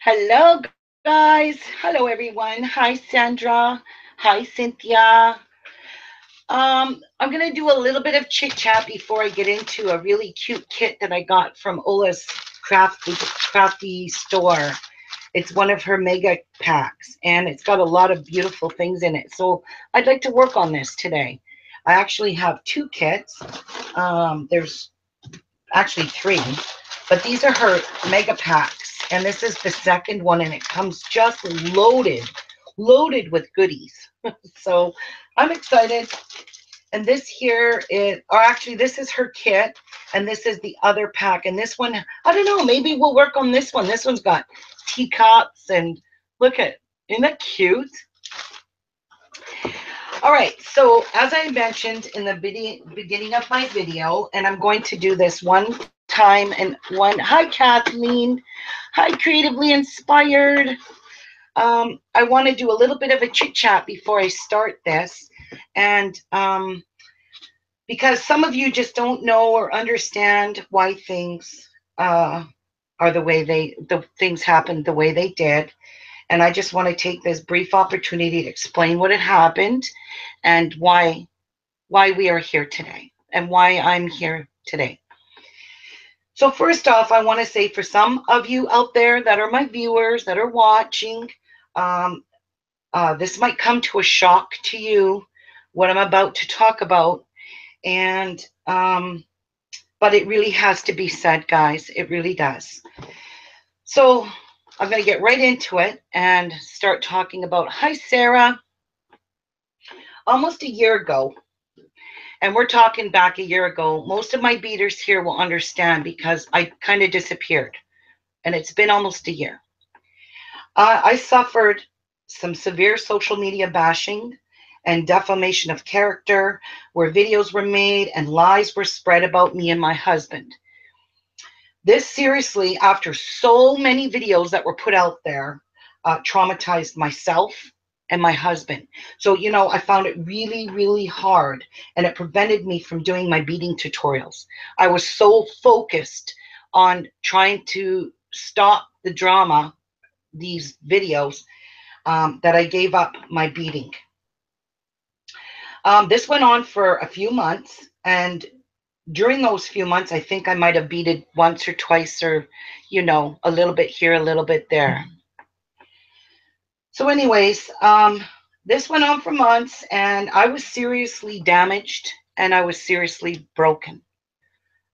Hello, guys. Hello, everyone. Hi, Sandra. Hi, Cynthia. I'm going to do a little bit of chit chat before I get into a really cute kit that I got from Ola's crafty store. It's one of her mega packs, and it's got a lot of beautiful things in it. So I'd like to work on this today. I actually have two kits. There's actually three, but these are her mega packs, and this is the second one, and it comes just loaded with goodies. So I'm excited. And this here is, or actually this is her kit, and this is the other pack, and this one, I don't know, maybe we'll work on this one. This one's got teacups, and look at, isn't that cute? All right, so as I mentioned in the beginning of my video, and I'm going to do this one time and one. Hi, Kathleen. Hi, Creatively Inspired. I want to do a little bit of a chit chat before I start this, and because some of you just don't know or understand why things are the things happened the way they did. And I just want to take this brief opportunity to explain what had happened and why we are here today and why I'm here today. So first off, I want to say for some of you out there that are my viewers that are watching, um, this might come to a shock to you, what I'm about to talk about. And but it really has to be said, guys. It really does. So I'm going to get right into it and start talking about, hi, Sarah. Almost a year ago, and we're talking back a year ago, most of my beaters here will understand because I kind of disappeared, and it's been almost a year. I suffered some severe social media bashing and defamation of character, where videos were made and lies were spread about me and my husband. This seriously, after so many videos that were put out there, traumatized myself and my husband. So, I found it really, really hard, and it prevented me from doing my beading tutorials. I was so focused on trying to stop the drama, these videos, that I gave up my beading. This went on for a few months, and during those few months, I think I might have beaded once or twice, or, a little bit here, a little bit there. So anyways, this went on for months, and I was seriously damaged, and I was seriously broken.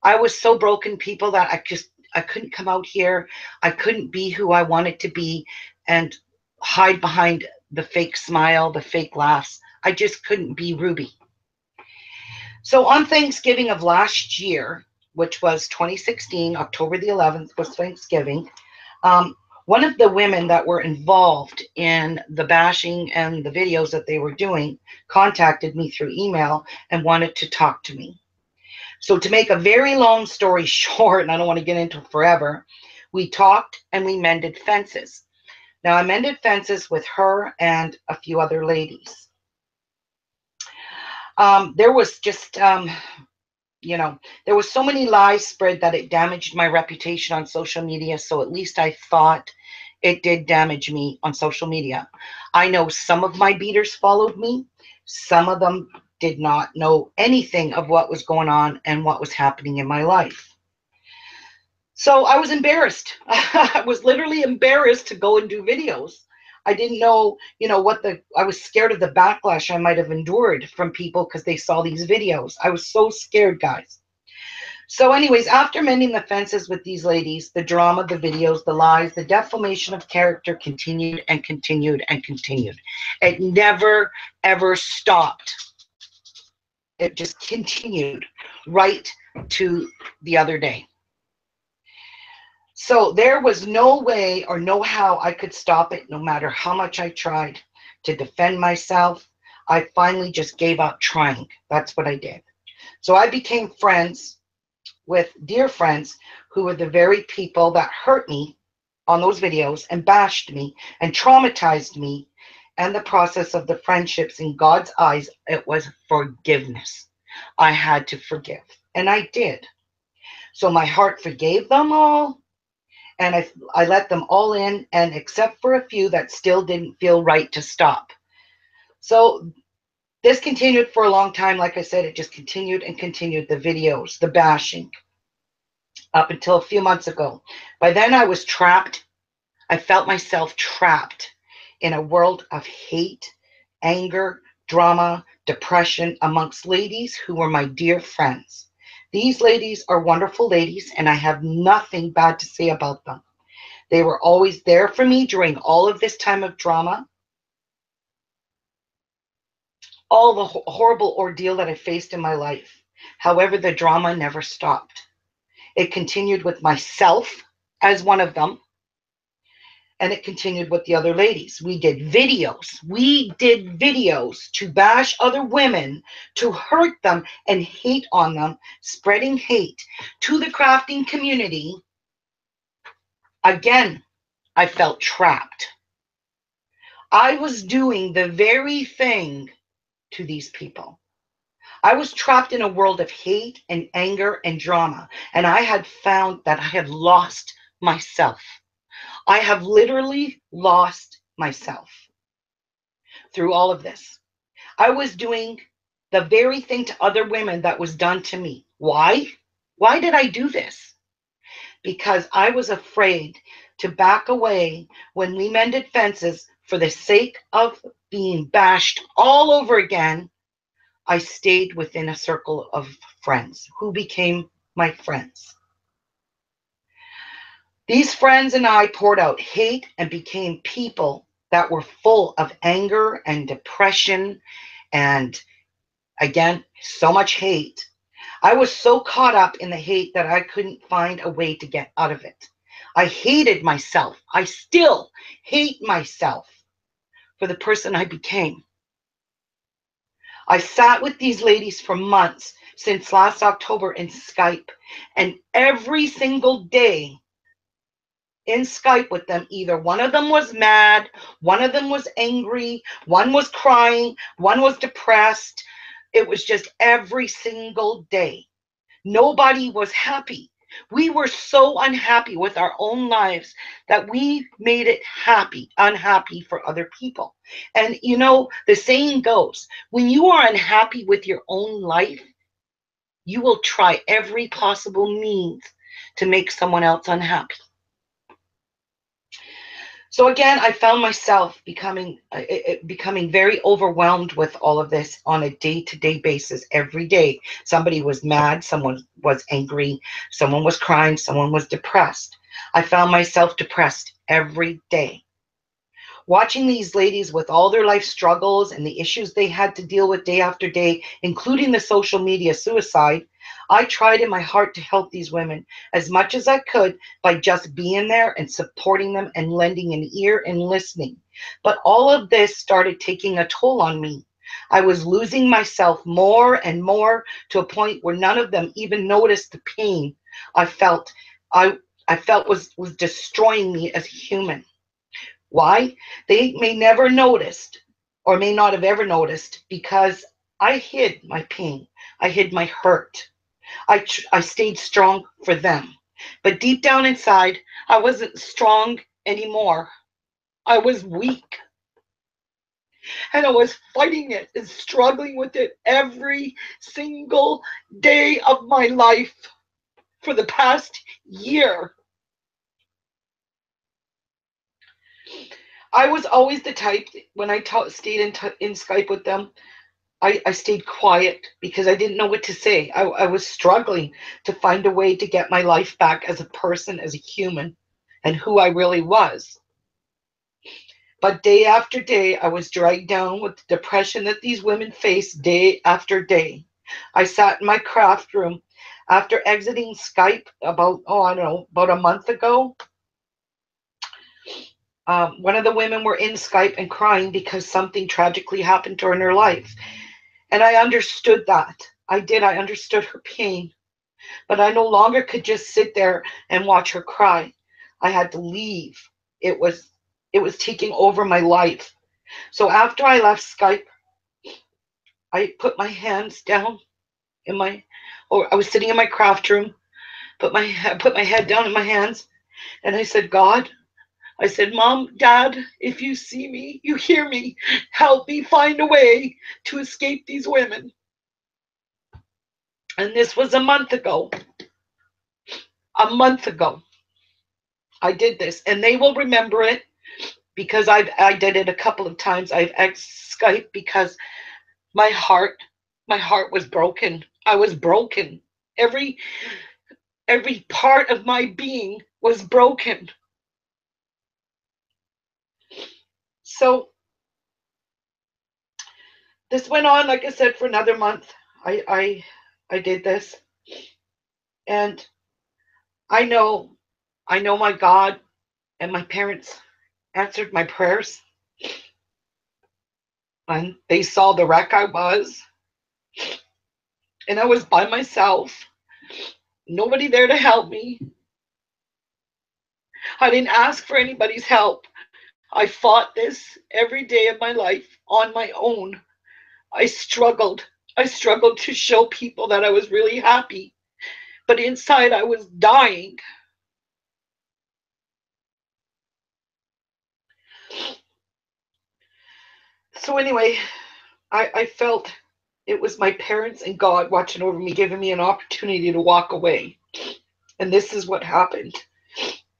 I was so broken, people, that I couldn't come out here. I couldn't be who I wanted to be and hide behind the fake smile, the fake laughs. I just couldn't be Ruby. So on Thanksgiving of last year, which was 2016, October the 11th was Thanksgiving, one of the women that were involved in the bashing and the videos that they were doing contacted me through email and wanted to talk to me. So to make a very long story short, and I don't want to get into it forever, we talked and we mended fences. Now, I mended fences with her and a few other ladies. There was just, there was so many lies spread that it damaged my reputation on social media. So at least I thought it did damage me on social media. I know some of my beaters followed me. Some of them did not know anything of what was going on and what was happening in my life. So I was embarrassed. I was literally embarrassed to go and do videos. I didn't know, I was scared of the backlash I might have endured from people because they saw these videos. I was so scared, guys. So anyways, after mending the fences with these ladies, the drama, the videos, the lies, the defamation of character continued and continued and continued. It never, ever stopped. It just continued right to the other day. So there was no way or no how I could stop it, no matter how much I tried to defend myself. I finally just gave up trying. That's what I did. So I became friends with dear friends who were the very people that hurt me on those videos and bashed me and traumatized me. And the process of the friendships, in God's eyes, it was forgiveness. I had to forgive, and I did. So my heart forgave them all, And I let them all in, and except for a few that still didn't feel right to stop. So this continued for a long time. Like I said, it just continued and continued, the videos, the bashing, up until a few months ago. By then I was trapped. I felt myself trapped in a world of hate, anger, drama, depression amongst ladies who were my dear friends. These ladies are wonderful ladies, and I have nothing bad to say about them. They were always there for me during all of this time of drama, all the horrible ordeal that I faced in my life. However, the drama never stopped. It continued with myself as one of them, and it continued with the other ladies. We did videos. We did videos to bash other women, to hurt them and hate on them, spreading hate to the crafting community. Again, I felt trapped. I was doing the very thing to these people. I was trapped in a world of hate and anger and drama, and I had found that I had lost myself. I have literally lost myself through all of this. I was doing the very thing to other women that was done to me. Why? Why did I do this? Because I was afraid to back away when we mended fences for the sake of being bashed all over again. I stayed within a circle of friends who became my friends. These friends and I poured out hate and became people that were full of anger and depression and, again, so much hate. I was so caught up in the hate that I couldn't find a way to get out of it. I hated myself. I still hate myself for the person I became. I sat with these ladies for months since last October in Skype, and every single day in Skype with them, either one of them was mad, one of them was angry, one was crying, one was depressed. It was just every single day. Nobody was happy. We were so unhappy with our own lives that we made it unhappy for other people. And you know, the saying goes, when you are unhappy with your own life, you will try every possible means to make someone else unhappy. So again, I found myself becoming very overwhelmed with all of this on a day-to-day basis. Every day, somebody was mad, someone was angry, someone was crying, someone was depressed. I found myself depressed every day. Watching these ladies with all their life struggles and the issues they had to deal with day after day, including the social media suicide, I tried in my heart to help these women as much as I could by just being there and supporting them and lending an ear and listening. But all of this started taking a toll on me. I was losing myself more and more to a point where none of them even noticed the pain I felt. I felt was destroying me as a human. Why? They may never noticed or may not have ever noticed because I hid my pain. I hid my hurt. I stayed strong for them. But deep down inside, I wasn't strong anymore. I was weak. And I was fighting it and struggling with it every single day of my life for the past year. I was always the type, when I stayed in Skype with them, I stayed quiet because I didn't know what to say. I was struggling to find a way to get my life back as a person, as a human, and who I really was. But day after day, I was dragged down with the depression that these women face day after day. I sat in my craft room after exiting Skype about, I don't know, about a month ago. One of the women were in Skype and crying because something tragically happened to her in her life. And I understood that. I did. I understood her pain. But I no longer could just sit there and watch her cry. I had to leave. It was taking over my life. So after I left Skype, I put my hands down I was sitting in my craft room, put my head down in my hands, And I said, God, I said, Mom, Dad, if you see me, you hear me, help me find a way to escape these women. And this was a month ago. A month ago, I did this. And they will remember it because I did it a couple of times. I've Skype because my heart was broken. I was broken. Every part of my being was broken. So this went on, like I said, for another month. I did this, and I know my God and my parents answered my prayers, and they saw the wreck I was, and I was by myself. Nobody there to help me. I didn't ask for anybody's help. I fought this every day of my life on my own. I struggled. I struggled to show people that I was really happy, but inside I was dying. So anyway, I felt it was my parents and God watching over me, giving me an opportunity to walk away. And this is what happened.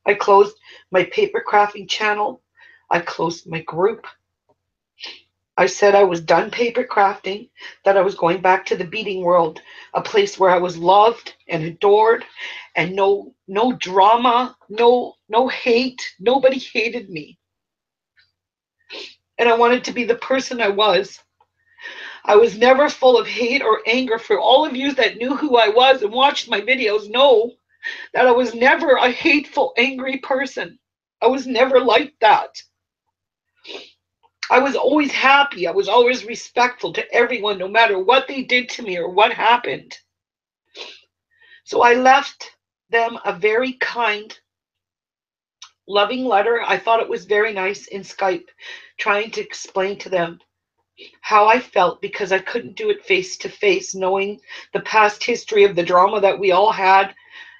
I closed my paper crafting channel. I closed my group. I said I was done paper crafting, that I was going back to the beading world, a place where I was loved and adored, and no drama, no hate. Nobody hated me. And I wanted to be the person I was. I was never full of hate or anger. For all of you that knew who I was and watched my videos know that I was never a hateful, angry person. I was never like that. I was always happy. I was always respectful to everyone, no matter what they did to me or what happened. So I left them a very kind, loving letter. I thought it was very nice in Skype, trying to explain to them how I felt, because I couldn't do it face to face, knowing the past history of the drama that we all had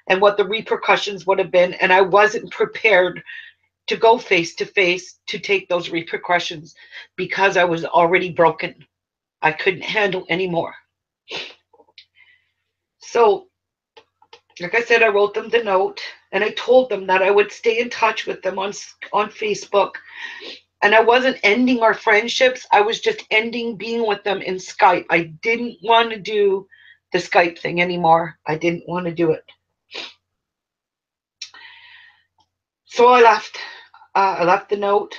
and what the repercussions would have been. And I wasn't prepared to go face to face to take those repercussions because I was already broken. I couldn't handle anymore. So, like I said, I wrote them the note, and I told them that I would stay in touch with them on Facebook. And I wasn't ending our friendships. I was just ending being with them in Skype. I didn't want to do the Skype thing anymore. I didn't want to do it. So I left. I left the note.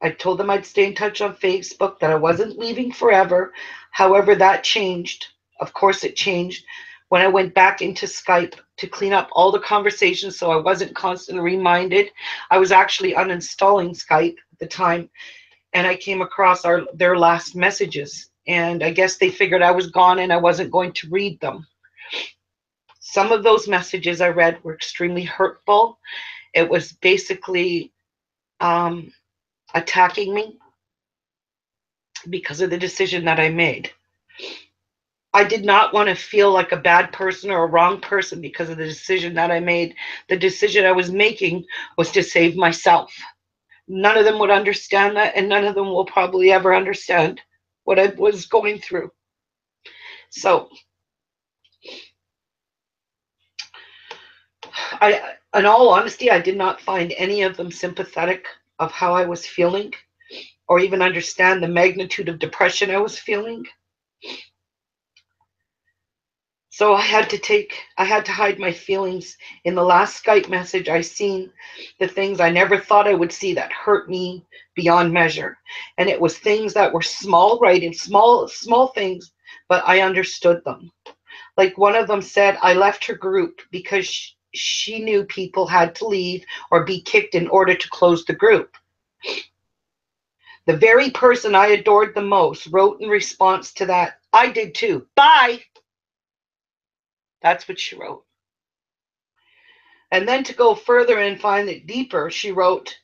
I told them I'd stay in touch on Facebook, that I wasn't leaving forever. However, that changed. Of course, it changed when I went back into Skype to clean up all the conversations so I wasn't constantly reminded. I was actually uninstalling Skype at the time, and I came across their last messages. And I guess they figured I was gone and I wasn't going to read them. Some of those messages I read were extremely hurtful. It was basically attacking me because of the decision that I made. I did not want to feel like a bad person or a wrong person because of the decision that I made. The decision I was making was to save myself. None of them would understand that, and none of them will probably ever understand what I was going through. So in all honesty, I did not find any of them sympathetic of how I was feeling, or even understand the magnitude of depression I was feeling. So I had to hide my feelings. In the last Skype message, I seen the things I never thought I would see that hurt me beyond measure. And it was things that were small, right, and small things, but I understood them. Like one of them said, I left her group because she knew people had to leave or be kicked in order to close the group. The very person I adored the most wrote in response to that, I did too. Bye. That's what she wrote. And then to go further and find it deeper, she wrote,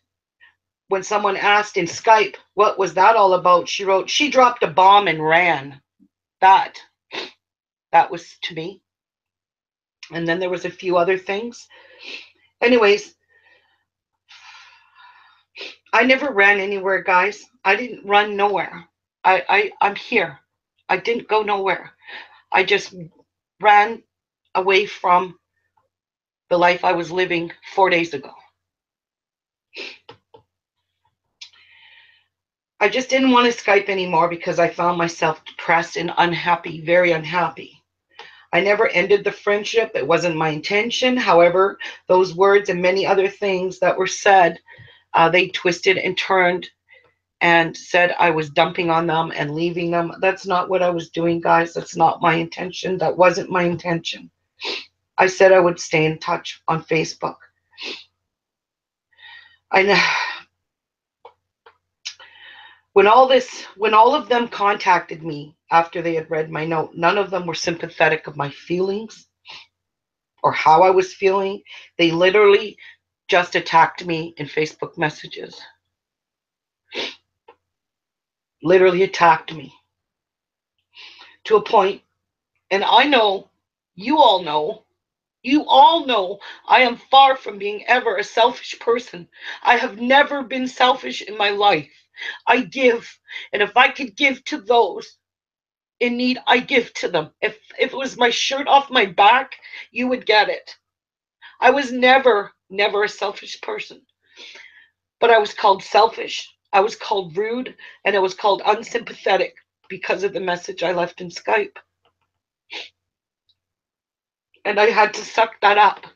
when someone asked in Skype, what was that all about? She wrote, she dropped a bomb and ran. That was to me. And then there was a few other things. Anyways, I never ran anywhere, guys. I didn't run nowhere. I'm here. I didn't go nowhere. I just ran away from the life I was living 4 days ago. I just didn't want to Skype anymore because I found myself depressed and unhappy, very unhappy. I never ended the friendship. It wasn't my intention. However, those words and many other things that were said, they twisted and turned and said I was dumping on them and leaving them. That's not what I was doing, guys. That's not my intention. That wasn't my intention. I said I would stay in touch on Facebook. I know when all of them contacted me after they had read my note, none of them were sympathetic of my feelings or how I was feeling. They literally just attacked me in Facebook messages. Literally attacked me to a point, and I know, you all know, I am far from being ever a selfish person. I have never been selfish in my life. I give, and if I could give to those in need, I give to them. If it was my shirt off my back, you would get it. I was never a selfish person, but I was called selfish. I was called rude, and I was called unsympathetic because of the message I left in Skype. And I had to suck that up.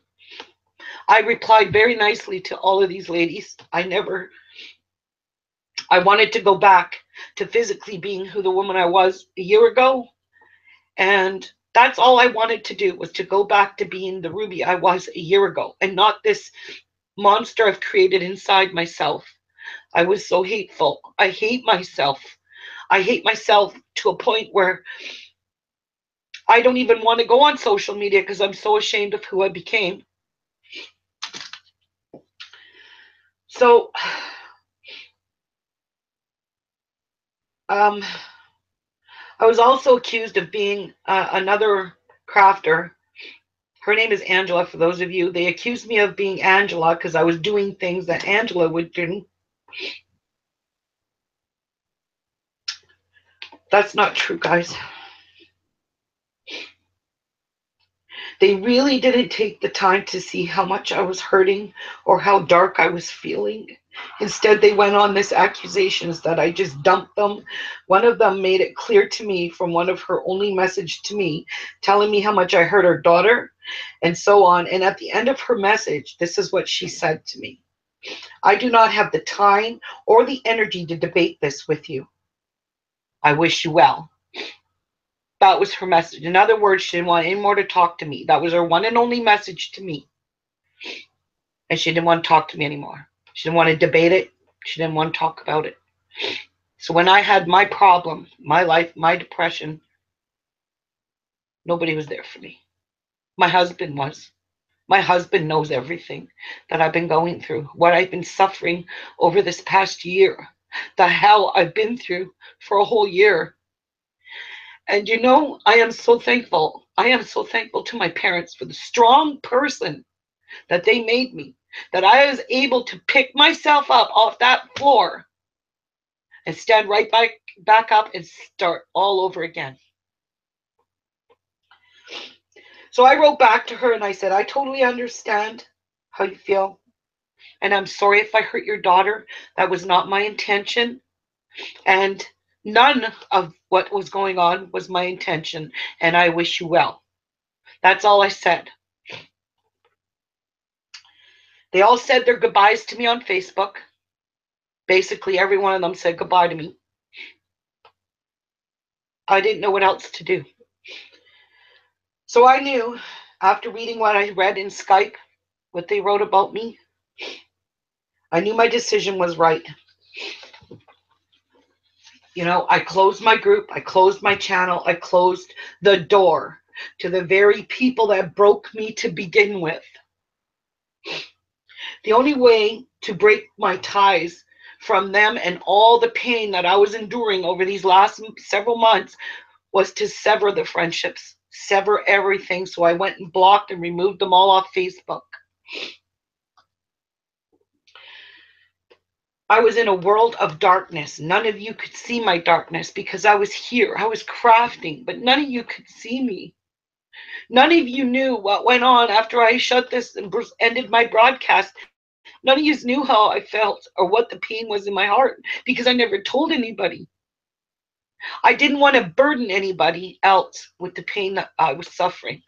I replied very nicely to all of these ladies. I wanted to go back to physically being who the woman I was a year ago. And that's all I wanted to do, was to go back to being the Ruby I was a year ago and not this monster I've created inside myself. I was so hateful. I hate myself. I hate myself to a point where I don't even want to go on social media because I'm so ashamed of who I became. So, I was also accused of being another crafter. Her name is Angela, for those of you. They accused me of being Angela because I was doing things that Angela would do. That's not true, guys. They really didn't take the time to see how much I was hurting or how dark I was feeling. Instead, they went on this accusations that I just dumped them. One of them made it clear to me from one of her only message to me, telling me how much I hurt her daughter and so on. And at the end of her message, this is what she said to me. I do not have the time or the energy to debate this with you. I wish you well. That was her message. In other words, she didn't want any more to talk to me. That was her one and only message to me. And she didn't want to talk to me anymore. She didn't want to debate it. She didn't want to talk about it. So when I had my problem, my life, my depression, nobody was there for me. My husband was. My husband knows everything that I've been going through, what I've been suffering over this past year, the hell I've been through for a whole year. And you know, I am so thankful. I am so thankful to my parents for the strong person that they made me, that I was able to pick myself up off that floor and stand right back up and start all over again. So I wrote back to her and I said, I totally understand how you feel. And I'm sorry if I hurt your daughter. That was not my intention. And none of what was going on was my intention. And I wish you well. That's all I said. They all said their goodbyes to me on Facebook. Basically, every one of them said goodbye to me. I didn't know what else to do. So I knew, after reading what I read in Skype, what they wrote about me, I knew my decision was right. You know, I closed my group, I closed my channel, I closed the door to the very people that broke me to begin with. The only way to break my ties from them and all the pain that I was enduring over these last several months was to sever the friendships, sever everything. So I went and blocked and removed them all off Facebook. I was in a world of darkness. None of you could see my darkness because I was here. I was crafting, but none of you could see me. None of you knew what went on after I shut this and ended my broadcast. None of you knew how I felt or what the pain was in my heart because I never told anybody. I didn't want to burden anybody else with the pain that I was suffering.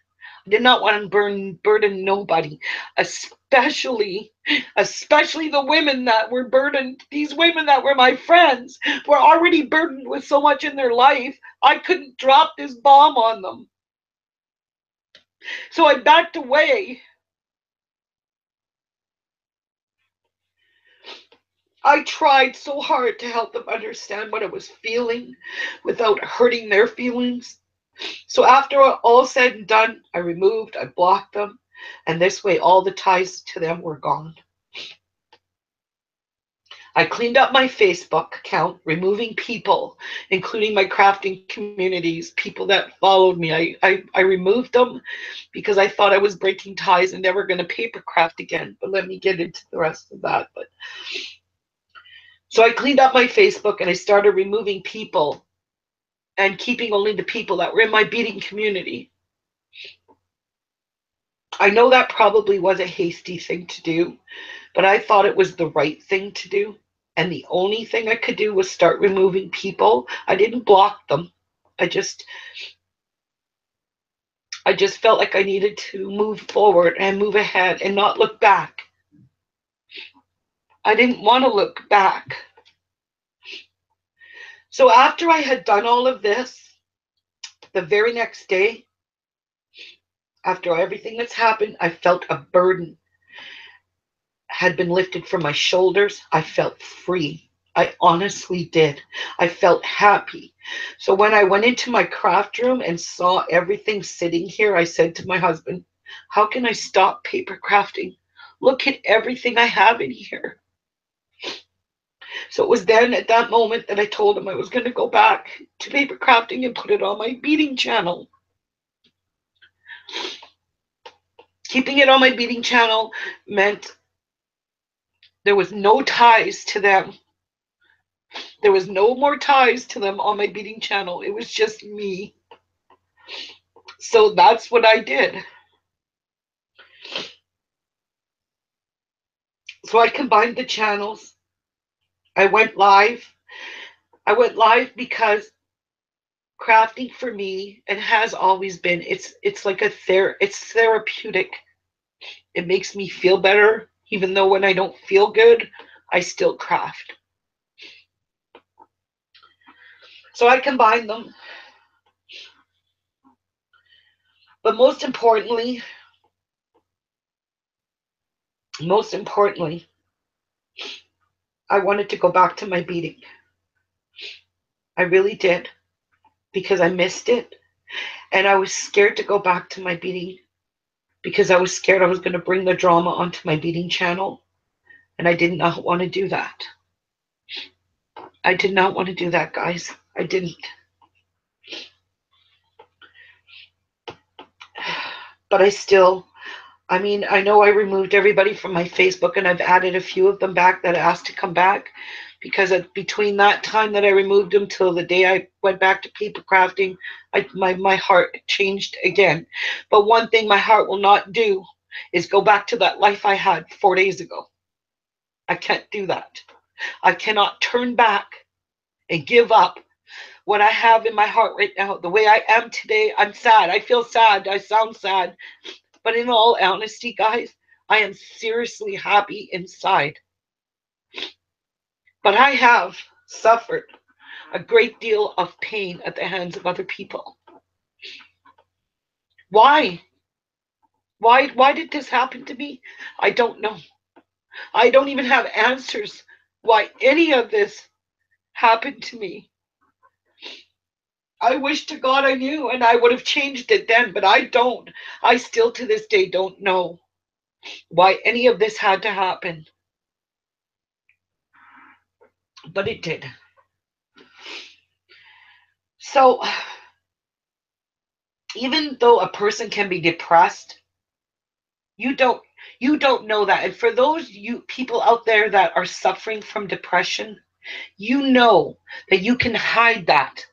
I did not want to burden nobody, especially the women that were burdened. These women that were my friends were already burdened with so much in their life. I couldn't drop this bomb on them. So I backed away. I tried so hard to help them understand what I was feeling without hurting their feelings. So after all said and done, I blocked them, and this way all the ties to them were gone. I cleaned up my Facebook account, removing people, including my crafting communities, people that followed me. I removed them because I thought I was breaking ties and never going to paper craft again. But let me get into the rest of that. But so I cleaned up my Facebook and I started removing people and keeping only the people that were in my beading community. I know that probably was a hasty thing to do, but I thought it was the right thing to do. And the only thing I could do was start removing people. I didn't block them. I just felt like I needed to move forward and move ahead and not look back. I didn't want to look back. So after I had done all of this, the very next day, after everything that's happened, I felt a burden had been lifted from my shoulders. I felt free. I honestly did. I felt happy. So when I went into my craft room and saw everything sitting here, I said to my husband, how can I stop paper crafting? Look at everything I have in here. So it was then at that moment that I told him I was going to go back to paper crafting and put it on my beading channel. Keeping it on my beading channel meant there was no ties to them. There was no more ties to them on my beading channel. It was just me. So that's what I did. So I combined the channels. I went live. I went live because crafting for me, and has always been, it's like it's therapeutic. It makes me feel better, even though when I don't feel good, I still craft. So I combined them. But most importantly, I wanted to go back to my beading. I really did, because I missed it. And I was scared to go back to my beading because I was scared I was going to bring the drama onto my beading channel. And I did not want to do that. I did not want to do that, guys. I didn't. But I know I removed everybody from my Facebook, and I've added a few of them back that asked to come back, because between that time that I removed them till the day I went back to paper crafting, my heart changed again. But one thing my heart will not do is go back to that life I had 4 days ago. I can't do that. I cannot turn back and give up what I have in my heart right now. The way I am today, I'm sad. I feel sad. I sound sad. But in all honesty, guys, I am seriously happy inside. But I have suffered a great deal of pain at the hands of other people. Why? Why did this happen to me? I don't know. I don't even have answers why any of this happened to me. I wish to God I knew, and I would have changed it then, but I don't. I still to this day don't know why any of this had to happen. But it did. So even though a person can be depressed, you don't You don't know that. And for those you people out there that are suffering from depression, you know that you can hide that.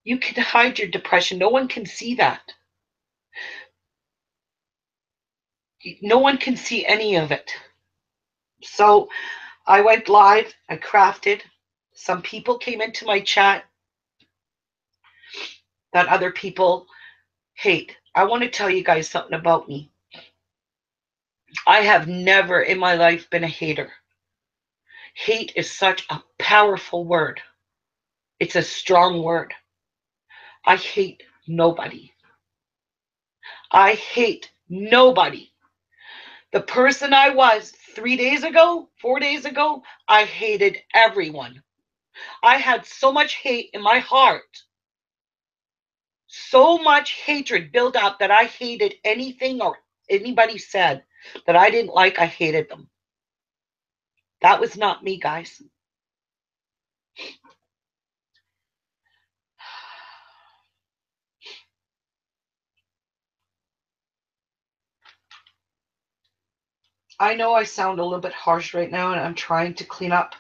You can hide your depression. No one can see that. No one can see any of it. So I went live, I crafted. Some people came into my chat that other people hate. I want to tell you guys something about me. I have never in my life been a hater. Hate is such a powerful word. It's a strong word. I hate nobody. I hate nobody. The person I was 3 days ago, 4 days ago, I hated everyone. I had so much hate in my heart, so much hatred built up that I hated anything or anybody said that I didn't like. I hated them. That was not me, guys. I know I sound a little bit harsh right now, and I'm trying to clean up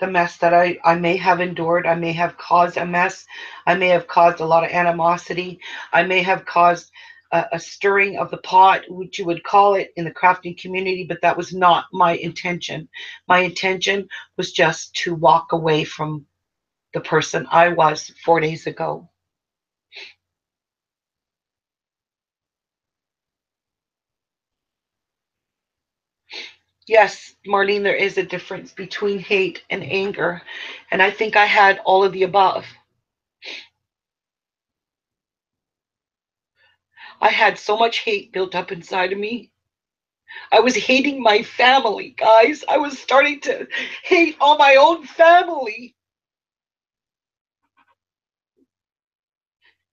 the mess that I may have endured. I may have caused a mess. I may have caused a lot of animosity. I may have caused a stirring of the pot, which you would call it in the crafting community, but that was not my intention. My intention was just to walk away from the person I was 4 days ago. Yes, Marlene, there is a difference between hate and anger. And I think I had all of the above. I had so much hate built up inside of me. I was hating my family, guys. I was starting to hate all my own family.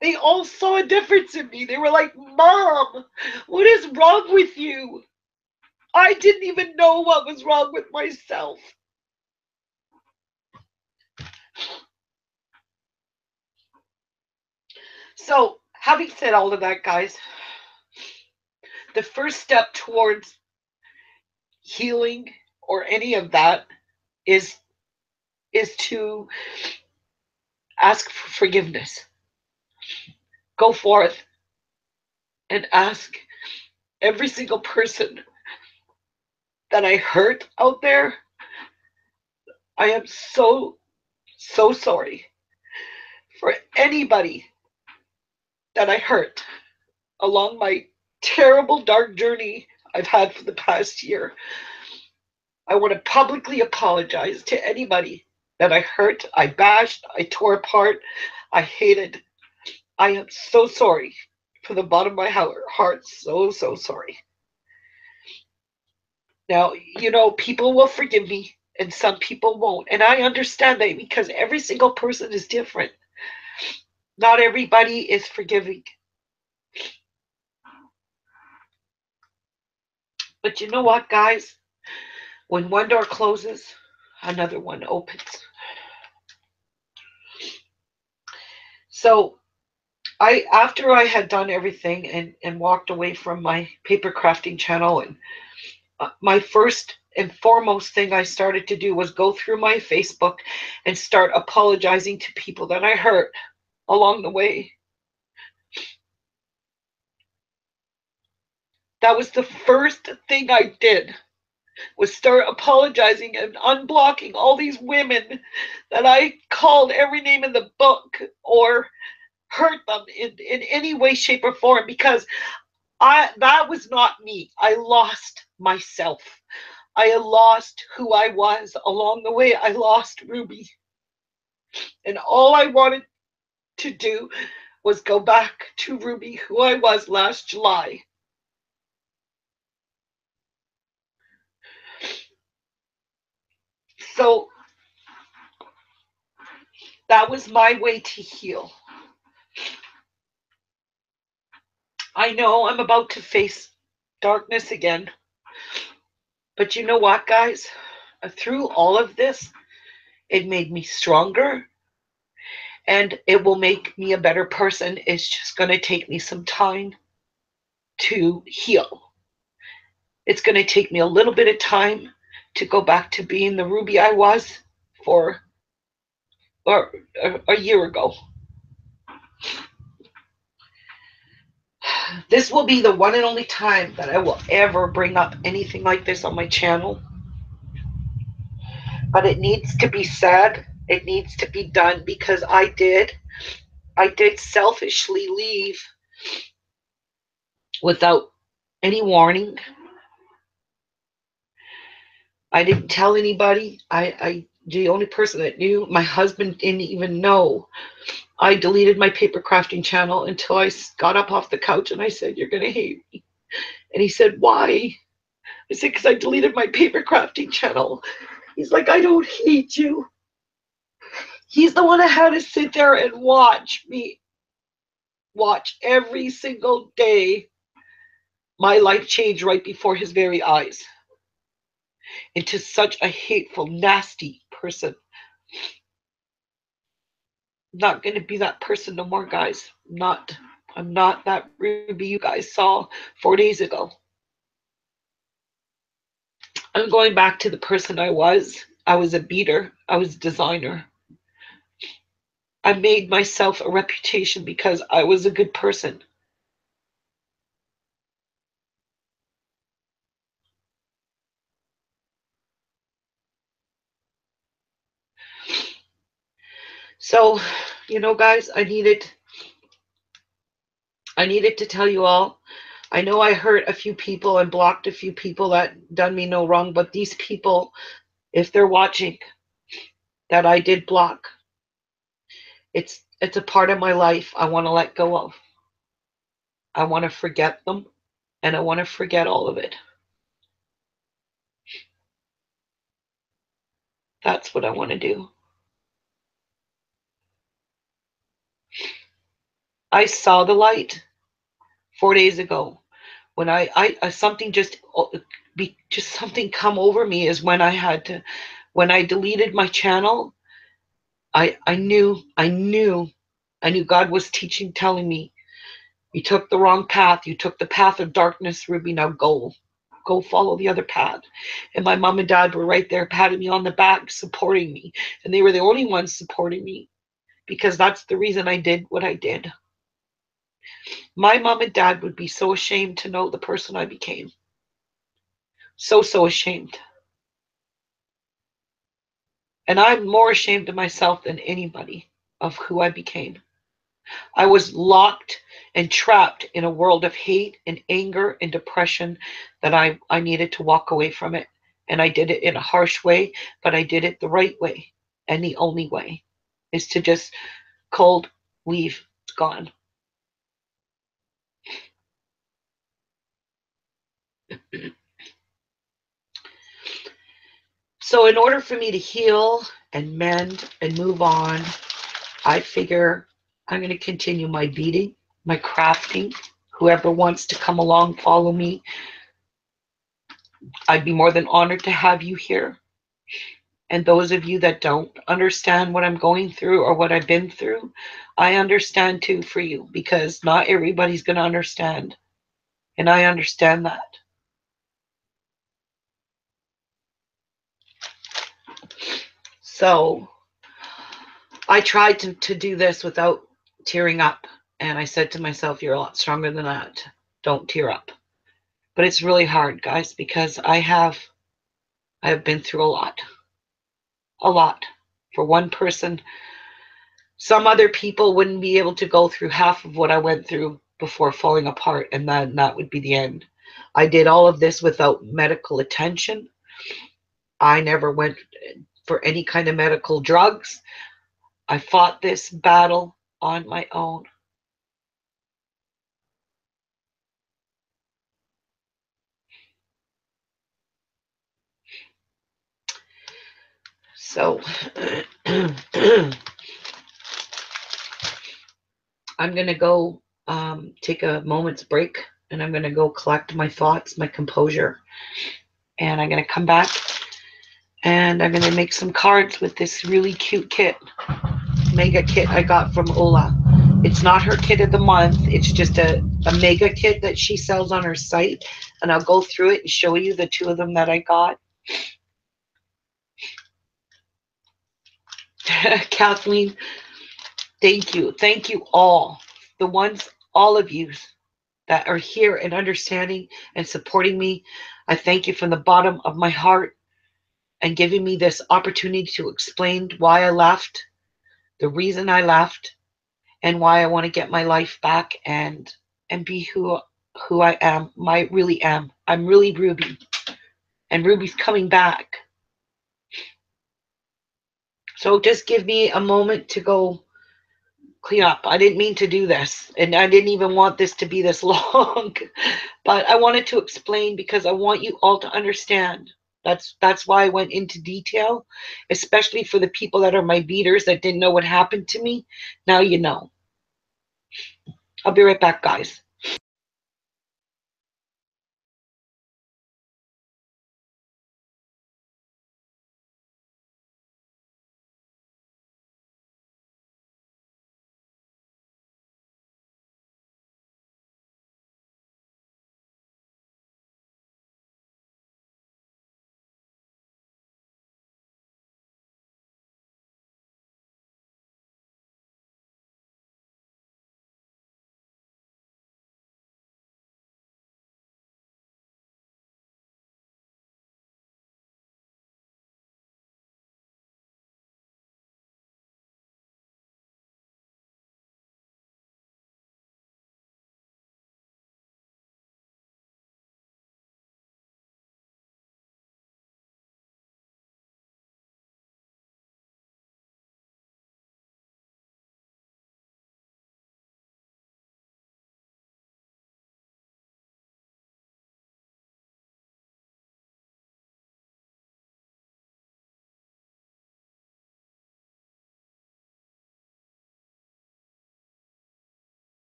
They all saw a difference in me. They were like, Mom, what is wrong with you? I didn't even know what was wrong with myself. So, having said all of that, guys, the first step towards healing or any of that is to ask for forgiveness. Go forth and ask every single person that I hurt out there. I am so, so sorry for anybody that I hurt along my terrible, dark journey I've had for the past year. I want to publicly apologize to anybody that I hurt, I bashed, I tore apart, I hated. I am so sorry from the bottom of my heart. So, so sorry. Now, people will forgive me and some people won't. And I understand that because every single person is different. Not everybody is forgiving. But you know what, guys? When one door closes, another one opens. So after I had done everything and walked away from my paper crafting channel, and my first and foremost thing I started to do was go through my Facebook and start apologizing to people that I hurt along the way. That was the first thing I did, was start apologizing and unblocking all these women that I called every name in the book or hurt them in any way, shape, or form, because that was not me. I lost myself. I lost who I was along the way. I lost Ruby. And all I wanted to do was go back to Ruby, who I was last July. So that was my way to heal. I know I'm about to face darkness again. But you know what, guys? Through all of this, it made me stronger and it will make me a better person. It's just going to take me some time. to heal. It's going to take me a little bit of time to go back to being the Ruby I was for or a year ago. This will be the one and only time that I will ever bring up anything like this on my channel. But it needs to be said. It needs to be done because I did selfishly leave without any warning. I didn't tell anybody. The only person that knew, my husband didn't even know. I deleted my paper crafting channel until I got up off the couch and I said, "You're going to hate me." And he said, "Why?" I said, "Because I deleted my paper crafting channel." He's like, "I don't hate you." He's the one that had to sit there and watch me, watch every single day my life change right before his very eyes into such a hateful, nasty person. I'm not going to be that person no more, guys. I'm not that Ruby you guys saw 4 days ago. I'm going back to the person I was. I was a beater. I was a designer. I made myself a reputation because I was a good person. So, guys, I needed to tell you all. I know I hurt a few people and blocked a few people that done me no wrong, but these people, if they're watching, that I did block, it's a part of my life I want to let go of. I want to forget them, and I want to forget all of it. That's what I want to do. I saw the light 4 days ago when I something just something come over me is when I deleted my channel. I knew God was telling me, "You took the wrong path. You took the path of darkness, Ruby. Now go follow the other path." And my mom and dad were right there patting me on the back, supporting me. And they were the only ones supporting me because that's the reason I did what I did. My mom and dad would be so ashamed to know the person I became. So ashamed. And I'm more ashamed of myself than anybody of who I became. I was locked and trapped in a world of hate and anger and depression that I needed to walk away from it. And I did it in a harsh way, but I did it the right way. And the only way is to just cold leave. It's gone. So in order for me to heal and mend and move on, I figure I'm going to continue my beading, my crafting. Whoever wants to come along, follow me. I'd be more than honored to have you here. And those of you that don't understand what I'm going through or what I've been through, I understand too for you because not everybody's going to understand. And I understand that. So I tried to do this without tearing up. And I said to myself, "You're a lot stronger than that. Don't tear up." But it's really hard, guys, because I have been through a lot. A lot. For one person, some other people wouldn't be able to go through half of what I went through before falling apart, and then that would be the end. I did all of this without medical attention. I never went for any kind of medical drugs. I fought this battle on my own. So I'm going to go take a moment's break, and I'm going to go collect my thoughts, my composure, and I'm going to come back and I'm going to make some cards with this really cute kit, mega kit I got from Ola. It's not her kit of the month. It's just a mega kit that she sells on her site. And I'll go through it and show you the two of them that I got. Kathleen, thank you. Thank you all. The ones, all of you that are here and understanding and supporting me. I thank you from the bottom of my heart and giving me this opportunity to explain why I left, the reason I left, and why I want to get my life back and be who I am. I really am. I'm really Ruby, and Ruby's coming back. So just give me a moment to go clean up. I didn't mean to do this, and I didn't even want this to be this long, but I wanted to explain because I want you all to understand. That's why I went into detail, especially for the people that are my beaters that didn't know what happened to me. Now you know. I'll be right back, guys.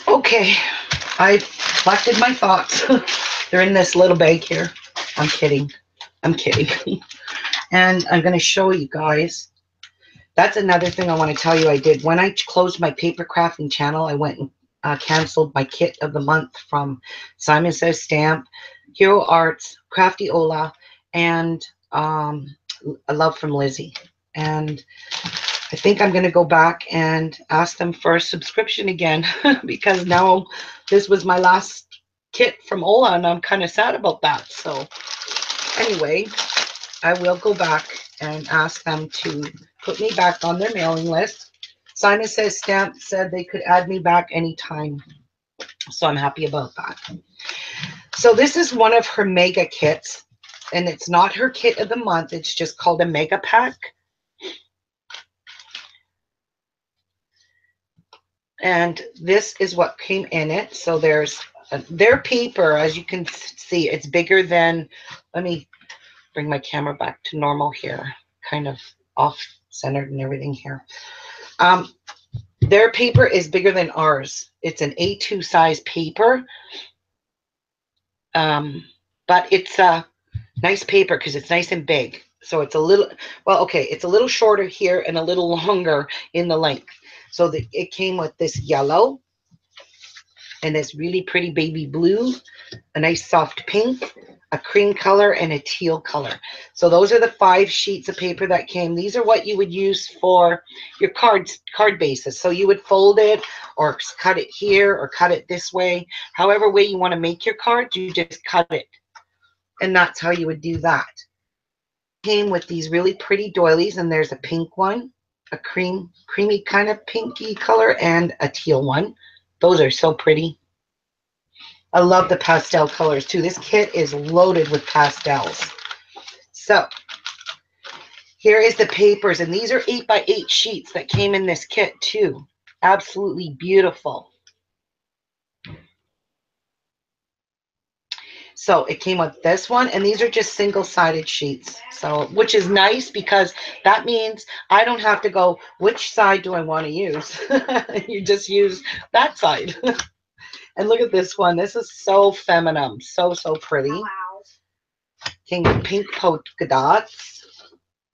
Okay, I collected my thoughts. They're in this little bag here. I'm kidding. I'm kidding. And I'm going to show you guys. That's another thing I want to tell you I did. When I closed my paper crafting channel, I went and canceled my kit of the month from Simon Says Stamp, Hero Arts, Crafty Ola, and A Love from Lizzie. And I think I'm going to go back and ask them for a subscription again because now this was my last kit from Ola and I'm kind of sad about that. So anyway, I will go back and ask them to put me back on their mailing list. Simon says Stamp said they could add me back anytime. So I'm happy about that. So this is one of her mega kits, and it's not her kit of the month. It's just called a mega pack. And this is what came in it. So there's their paper, as you can see, it's bigger than, let me bring my camera back to normal here, kind of off-centered and everything here. Their paper is bigger than ours. It's an A2 size paper, but it's a nice paper because it's nice and big. So it's a little, well, okay, it's a little shorter here and a little longer in the length. So it came with this yellow and this really pretty baby blue, a nice soft pink, a cream color, and a teal color. So those are the 5 sheets of paper that came. These are what you would use for your card bases. So you would fold it or cut it here or cut it this way. However way you want to make your cards, you just cut it. And that's how you would do that. Came with these really pretty doilies, and there's a pink one, a creamy kind of pinky color, and a teal one. Those are so pretty. I love the pastel colors too. This kit is loaded with pastels. So here is the papers, and these are 8x8 sheets that came in this kit too. Absolutely beautiful. So it came with this one, and these are just single-sided sheets. So, which is nice because that means I don't have to go, which side do I want to use? You just use that side. And look at this one. This is so feminine. So, so pretty. Oh, wow. Came with pink polka dots.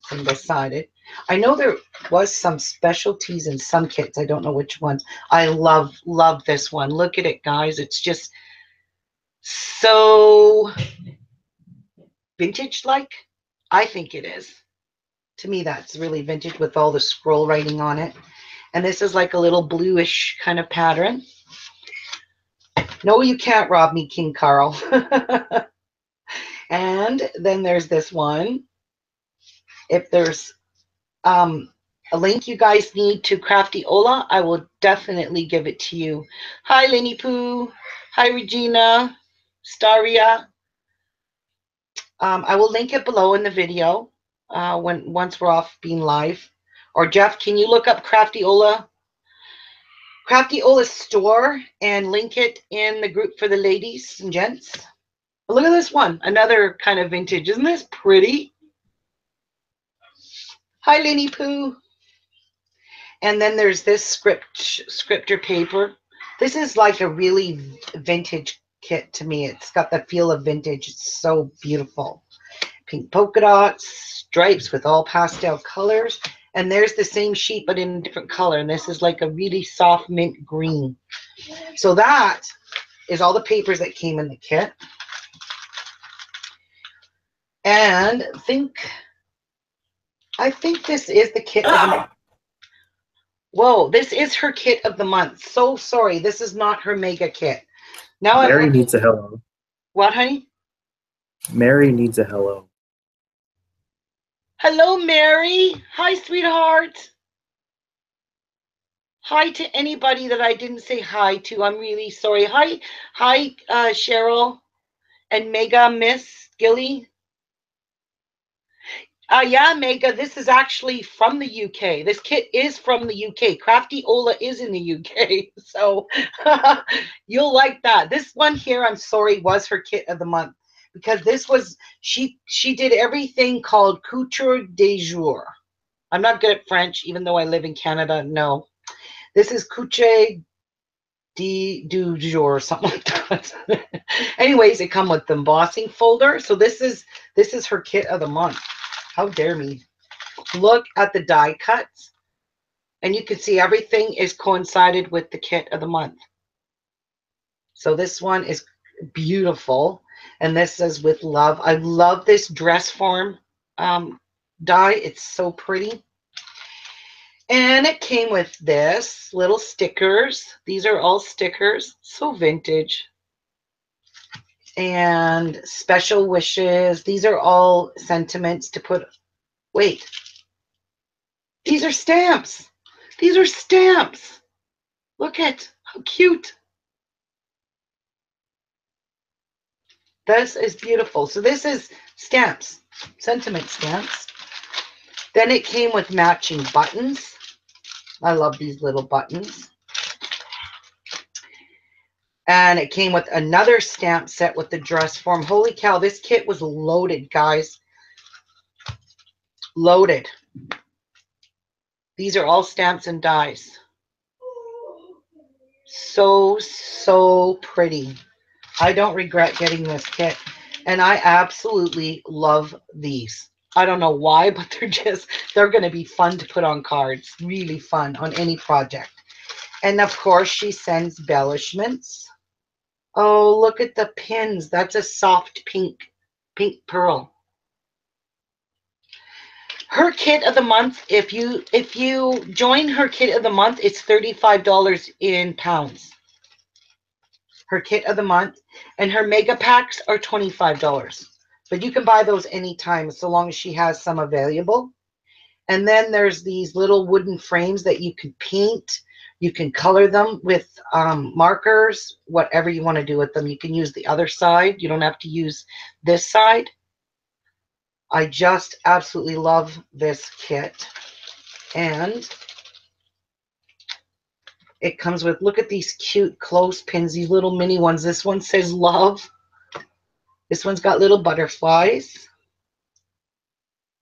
Single-sided. I know there was some specialties in some kits. I don't know which ones. I love this one. Look at it, guys. It's just so vintage-like. I think it is. To me, that's really vintage with all the scroll writing on it. And this is like a little bluish kind of pattern. No, you can't rob me, King Carl. And then there's this one. If there's a link you guys need to Crafty Ola, I will definitely give it to you. Hi, Lenny Poo. Hi, Regina. Staria. I will link it below in the video once we're off being live. Or Jeff, can you look up Crafty Ola? Crafty Ola's store and link it in the group for the ladies and gents. But look at this one. Another kind of vintage. Isn't this pretty? Hi, Lenny Poo. And then there's this scripter paper. This is like a really vintage kit to me. It's got the feel of vintage. It's so beautiful. Pink polka dots, stripes with all pastel colors. And there's the same sheet, but in a different color. And this is like a really soft mint green. So that is all the papers that came in the kit. And I think this is the kit of the month. Whoa, this is her kit of the month. So sorry, this is not her mega kit. Now Mary needs a hello. What, honey? Mary needs a hello. Hello, Mary. Hi, sweetheart. Hi to anybody that I didn't say hi to. I'm really sorry. Hi, Cheryl and Mega Miss Gilly. Yeah, Mega, this is actually from the UK. This kit is from the UK. Crafty Ola is in the UK. So you'll like that. This one here, I'm sorry, was her kit of the month. Because this was, she did everything called couture de jour. I'm not good at French, even though I live in Canada. No. This is couture du jour, something like that. Anyways, it comes with the embossing folder. So this is her kit of the month. How dare me. Look at the die cuts. And you can see everything is coincided with the kit of the month. So this one is beautiful. And this says with love. I love this dress form die. It's so pretty. And it came with this little stickers. These are all stickers, so vintage. And special wishes. These are all sentiments to put. Wait, these are stamps. These are stamps. Look at how cute. This is beautiful. So this is stamps, sentiment stamps. Then it came with matching buttons. I love these little buttons. And it came with another stamp set with the dress form. Holy cow, this kit was loaded, guys. Loaded. These are all stamps and dies. So, so pretty. I don't regret getting this kit. And I absolutely love these. I don't know why, but they're going to be fun to put on cards. Really fun on any project. And of course, she sends embellishments. Oh, look at the pins. That's a soft pink pearl. Her kit of the month, if you join her kit of the month, it's $35 in pounds. Her kit of the month, and her mega packs are $25. But you can buy those anytime so long as she has some available. And then there's these little wooden frames that you can paint. You can color them with markers, whatever you want to do with them. You can use the other side. You don't have to use this side. I just absolutely love this kit. And it comes with, look at these cute clothespins, these little mini ones. This one says love. This one's got little butterflies.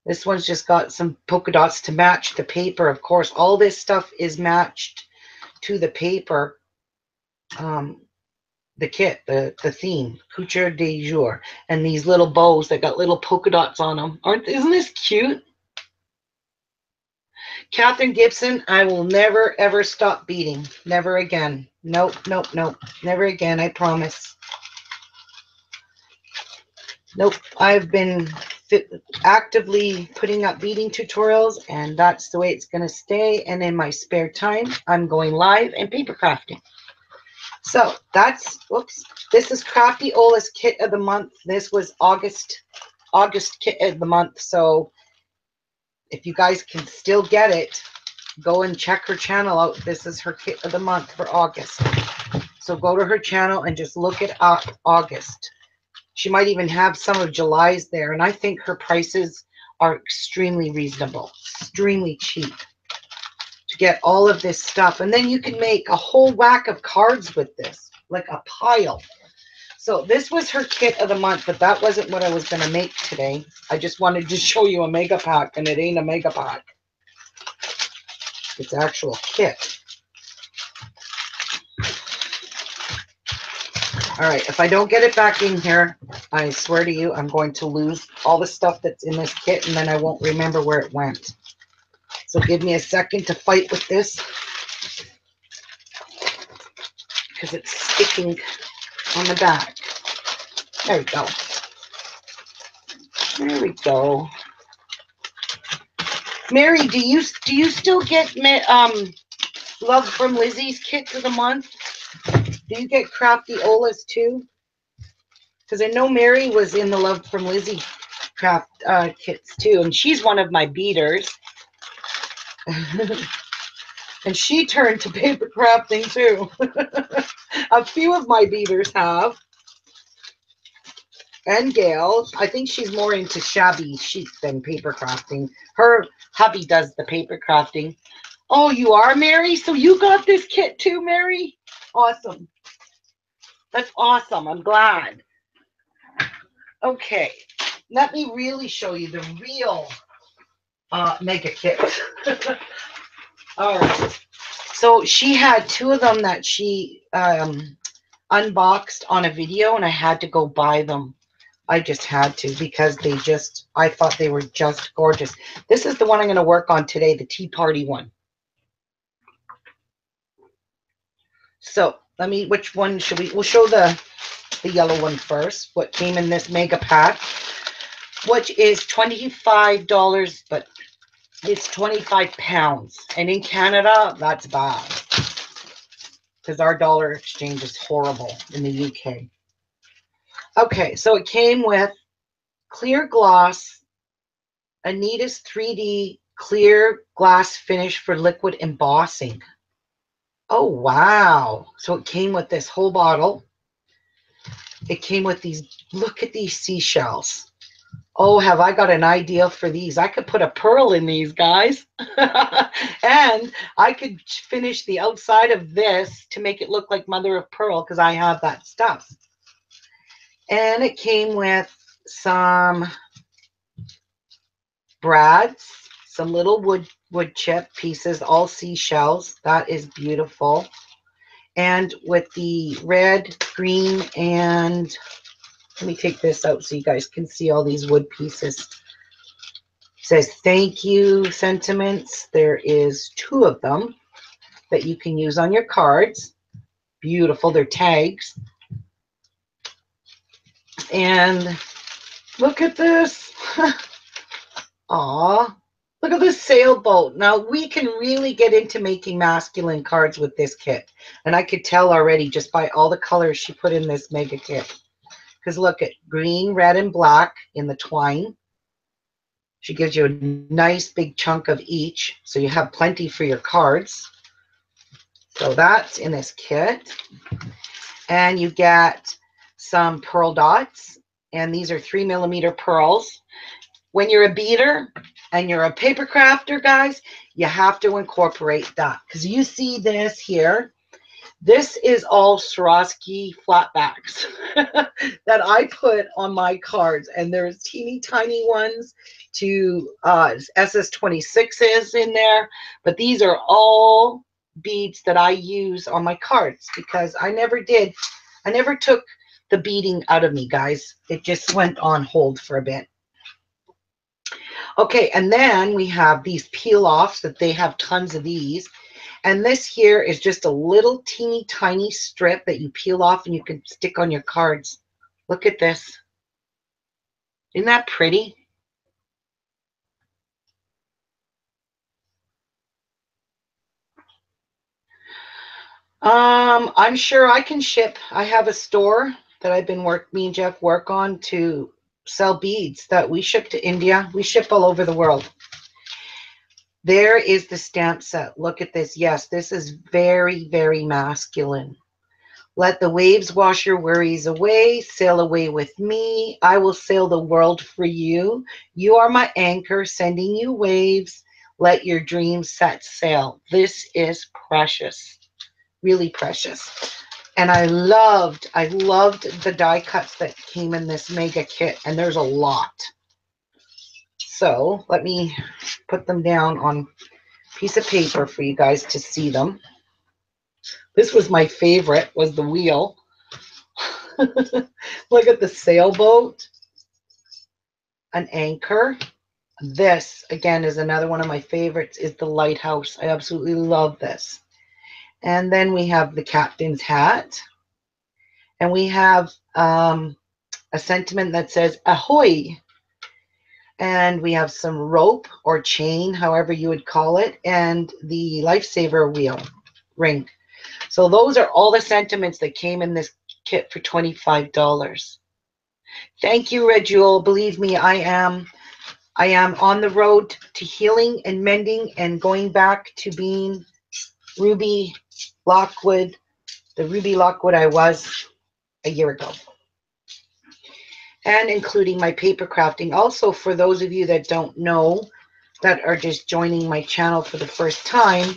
This one's just got some polka dots to match the paper. Of course, all this stuff is matched to the paper. The kit, the theme, couture de jour. And these little bows that got little polka dots on them. Isn't this cute? Catherine Gibson, I will never, ever stop beating. Never again. Nope, nope, nope. Never again, I promise. Nope, I've been actively putting up beading tutorials, and that's the way it's going to stay. And in my spare time, I'm going live and paper crafting. So that's, whoops, this is Crafty Ola's kit of the month. This was August kit of the month. So if you guys can still get it, go and check her channel out. This is her kit of the month for August. So go to her channel and just look it up, August. She might even have some of July's there. And I think her prices are extremely reasonable, extremely cheap to get all of this stuff. And then you can make a whole whack of cards with this, like a pile. So this was her kit of the month, but that wasn't what I was going to make today. I just wanted to show you a mega pack, and it ain't a mega pack. It's actual kit. All right, if I don't get it back in here, I swear to you, I'm going to lose all the stuff that's in this kit, and then I won't remember where it went. So give me a second to fight with this, because it's sticking on the back. There we go. There we go. Mary, do you still get Love from Lizzie's kit of the month? Do you get Crafty Ola's too? Because I know Mary was in the Love from Lizzie craft kits too, and she's one of my beaters. And she turned to paper crafting too. A few of my beaters have. And Gail, I think she's more into shabby chic than paper crafting. Her hubby does the paper crafting. Oh, you are, Mary? So you got this kit too, Mary? Awesome. That's awesome. I'm glad. Okay. Let me really show you the real mega kit. All right. So she had two of them that she unboxed on a video, and I had to go buy them. I just had to, because I thought they were just gorgeous. This is the one I'm going to work on today, the Tea Party one. So which one should we'll show the yellow one first, what came in this mega pack, which is $25, but It's 25 pounds. And in Canada, that's bad. Because our dollar exchange is horrible in the UK. Okay, so it came with clear gloss, Anita's 3D clear glass finish for liquid embossing. Oh, wow. So it came with this whole bottle. It came with these, look at these seashells. Oh, have I got an idea for these? I could put a pearl in these, guys. And I could finish the outside of this to make it look like mother of pearl because I have that stuff. And it came with some brads, some little wood chip pieces, all seashells. That is beautiful. And with the red, green, and let me take this out so you guys can see all these wood pieces. It says thank you sentiments. There is 2 of them that you can use on your cards. Beautiful. They're tags. And look at this. Aw. Look at this sailboat. Now, we can really get into making masculine cards with this kit. And I could tell already just by all the colors she put in this mega kit. Because look at green, red, and black in the twine. She gives you a nice big chunk of each, so you have plenty for your cards. So that's in this kit. And you get some pearl dots, and these are 3mm pearls. When you're a beater and you're a paper crafter, guys, you have to incorporate that. Because you see this here. This is all Swarovski flatbacks that I put on my cards. And there's teeny tiny ones to SS26s in there. But these are all beads that I use on my cards because I never took the beading out of me, guys. It just went on hold for a bit. Okay, and then we have these peel-offs that they have tons of these. And this here is just a little teeny tiny strip that you peel off and you can stick on your cards. Look at this. Isn't that pretty? I'm sure I can ship. I have a store that I've been me and Jeff work on to sell beads that we ship to India. We ship all over the world. There is the stamp set. Look at this. Yes, this is very, very masculine. Let the waves wash your worries away. Sail away with me. I will sail the world for you. You are my anchor, sending you waves. Let your dreams set sail. This is precious. Really precious. And I loved the die cuts that came in this mega kit. And there's a lot. So let me put them down on a piece of paper for you guys to see them. This was my favorite, was the wheel. Look at the sailboat, an anchor. This, again, is another one of my favorites, is the lighthouse. I absolutely love this. And then we have the captain's hat. And we have a sentiment that says, ahoy. And we have some rope or chain, however you would call it, and the lifesaver wheel ring. So those are all the sentiments that came in this kit for $25. Thank you, Regul. Believe me, I am on the road to healing and mending and going back to being Ruby Lockwood, the Ruby Lockwood I was a year ago. And including my paper crafting. Also, for those of you that don't know, that are just joining my channel for the first time,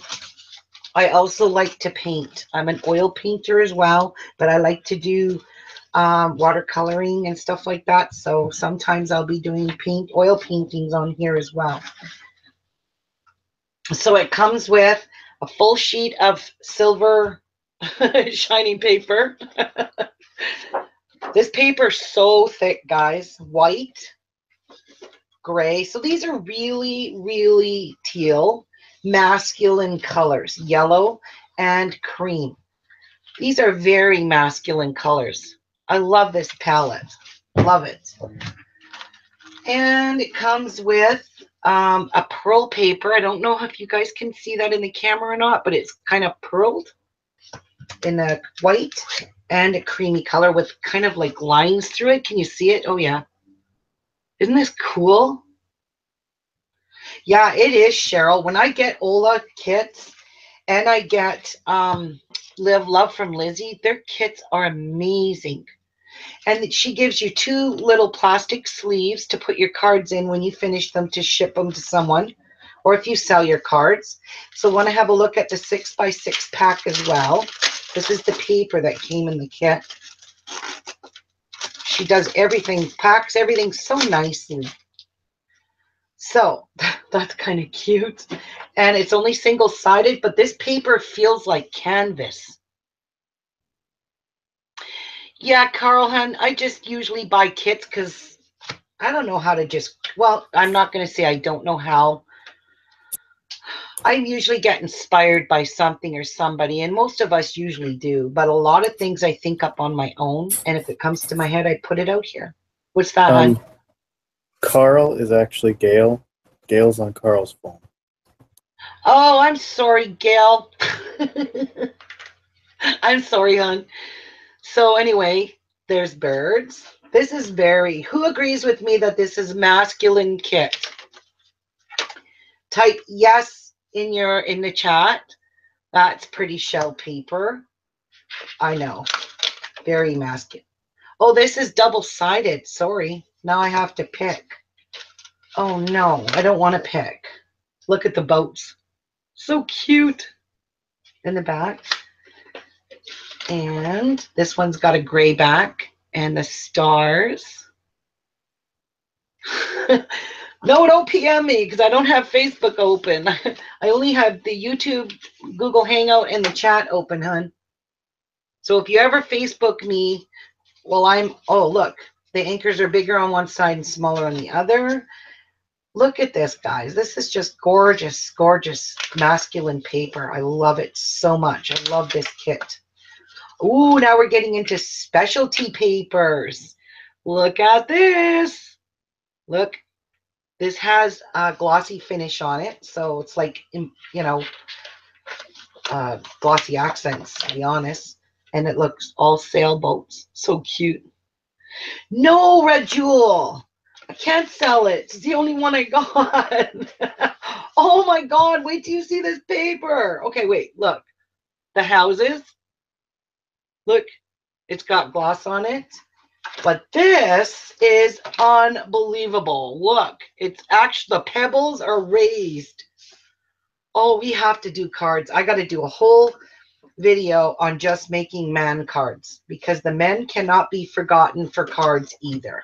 I also like to paint. I'm an oil painter as well, but I like to do watercoloring and stuff like that. So sometimes I'll be doing oil paintings on here as well. So it comes with a full sheet of silver shining paper. This paper is so thick, guys. White, gray. So these are really, really teal, masculine colors, yellow and cream. These are very masculine colors. I love this palette. Love it. And it comes with a pearl paper. I don't know if you guys can see that in the camera or not, but it's kind of pearled in a white and a creamy color with kind of like lines through it. Can you see it? Oh yeah. Isn't this cool? Yeah, it is, Cheryl. When I get Ola kits and I get Live Love from Lizzie, their kits are amazing. And she gives you 2 little plastic sleeves to put your cards in when you finish them to ship them to someone, or if you sell your cards. So want to have a look at the 6x6 pack as well. This is the paper that came in the kit. She does everything, packs everything so nicely. So that's kind of cute. And it's only single-sided, but this paper feels like canvas. Yeah, Carl, hun, I just usually buy kits because I don't know how to just, well, I'm not going to say I don't know how. I usually get inspired by something or somebody, and most of us usually do, but a lot of things I think up on my own, and if it comes to my head, I put it out here. What's that, hun? Carl is actually Gail. Gail's on Carl's phone. Oh, I'm sorry, Gail. I'm sorry, hun. So anyway, there's birds. This is very, who agrees with me that this is masculine kit? Type yes in the chat. That's pretty shell paper. I know. Very masculine. Oh, this is double-sided. Sorry. Now I have to pick. Oh no, I don't want to pick. Look at the boats. So cute. In the back. And this one's got a gray back and the stars. No, don't PM me because I don't have Facebook open. I only have the YouTube, Google Hangout, and the chat open, hun. So if you ever Facebook me, well, oh, look, the anchors are bigger on one side and smaller on the other. Look at this, guys. This is just gorgeous, gorgeous masculine paper. I love it so much. I love this kit. Ooh, now we're getting into specialty papers. Look at this. Look. This has a glossy finish on it, so it's like, you know, glossy accents, to be honest. And it looks all sailboats. So cute. No, Red Jewel. I can't sell it. It's the only one I got. Oh my God, wait till you see this paper. Okay, wait, look. The houses. Look, it's got gloss on it. But this is unbelievable. Look, it's actually, the pebbles are raised. Oh, we have to do cards. I got to do a whole video on just making man cards because the men cannot be forgotten for cards either.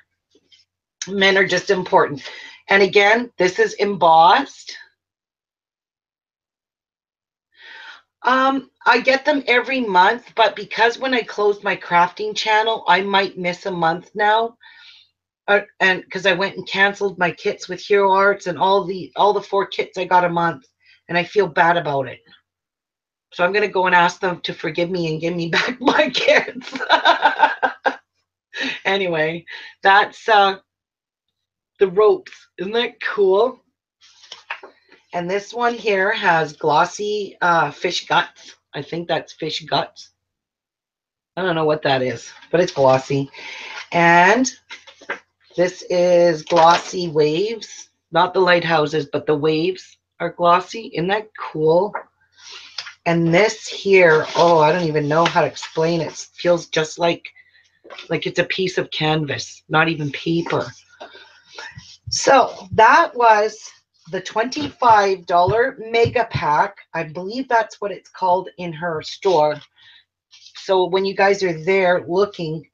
Men are just important. And again, this is embossed. I get them every month, but because when I closed my crafting channel, I might miss a month now. And because I went and canceled my kits with Hero Arts and all the 4 kits I got a month, and I feel bad about it. So I'm going to go and ask them to forgive me and give me back my kits. Anyway, that's the ropes. Isn't that cool? And this one here has glossy fish guts. I think that's fish guts. I don't know what that is, but it's glossy. And this is glossy waves. Not the lighthouses, but the waves are glossy. Isn't that cool? And this here, oh, I don't even know how to explain it. It feels just like it's a piece of canvas, not even paper. So that was the $25 mega pack. I believe that's what it's called in her store. So when you guys are there looking,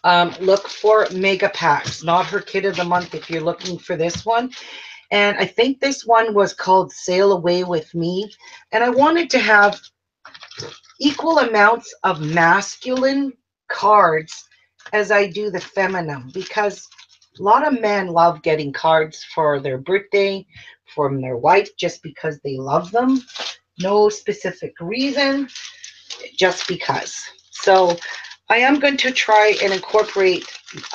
look for mega packs, not her kit of the month if you're looking for this one. And I think this one was called Sail Away With Me. And I wanted to have equal amounts of masculine cards as I do the feminine, because a lot of men love getting cards for their birthday from their wife just because they love them. No specific reason, just because. So I am going to try and incorporate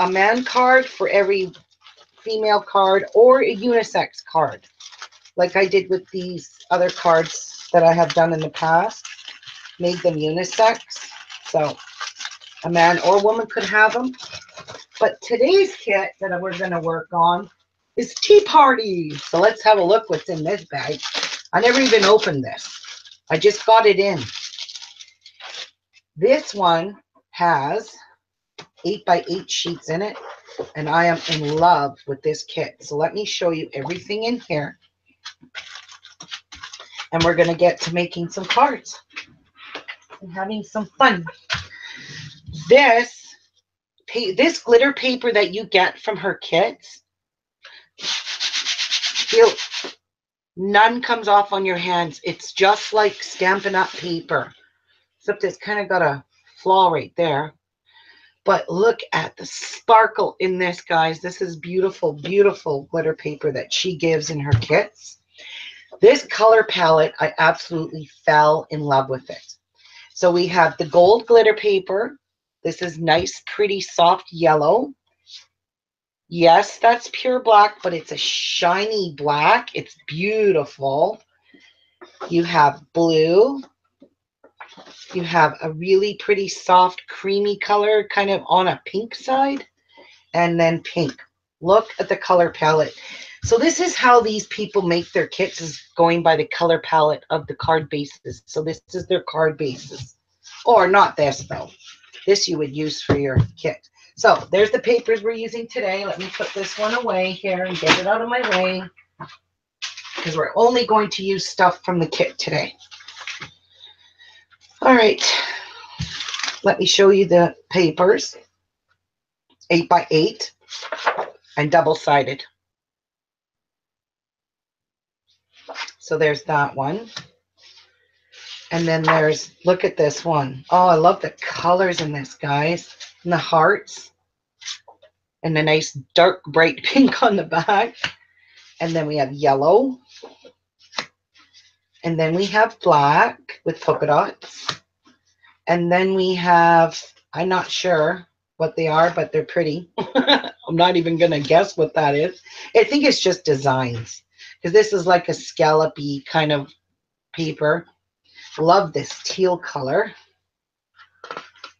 a man card for every female card or a unisex card, like I did with these other cards that I have done in the past. Made them unisex, so a man or woman could have them. But today's kit that we're going to work on is Tea Party. So let's have a look what's in this bag. I never even opened this. I just got it in. This one has 8x8 sheets in it, and I am in love with this kit. So let me show you everything in here, and we're going to get to making some cards and having some fun. This glitter paper that you get from her kits, none comes off on your hands. It's just like Stampin' Up! Paper, except it's kind of got a flaw right there. But look at the sparkle in this, guys. This is beautiful, beautiful glitter paper that she gives in her kits. This color palette, I absolutely fell in love with it. So we have the gold glitter paper. This is nice, pretty, soft yellow. Yes, that's pure black, but it's a shiny black. It's beautiful. You have blue. You have a really pretty soft creamy color, kind of on a pink side, and then pink. Look at the color palette. So this is how these people make their kits, is going by the color palette of the card bases. So this is their card bases. Or not this, though. This you would use for your kit. So there's the papers we're using today. Let me put this one away here and get it out of my way, because we're only going to use stuff from the kit today. All right, let me show you the papers. 8x8 and double-sided. So there's that one. And then there's, look at this one. Oh, I love the colors in this, guys. And the hearts. And the nice dark bright pink on the back. And then we have yellow. And then we have black with polka dots. And then we have, I'm not sure what they are, but they're pretty. I'm not even going to guess what that is. I think it's just designs, because this is like a scallopy kind of paper. Love this teal color.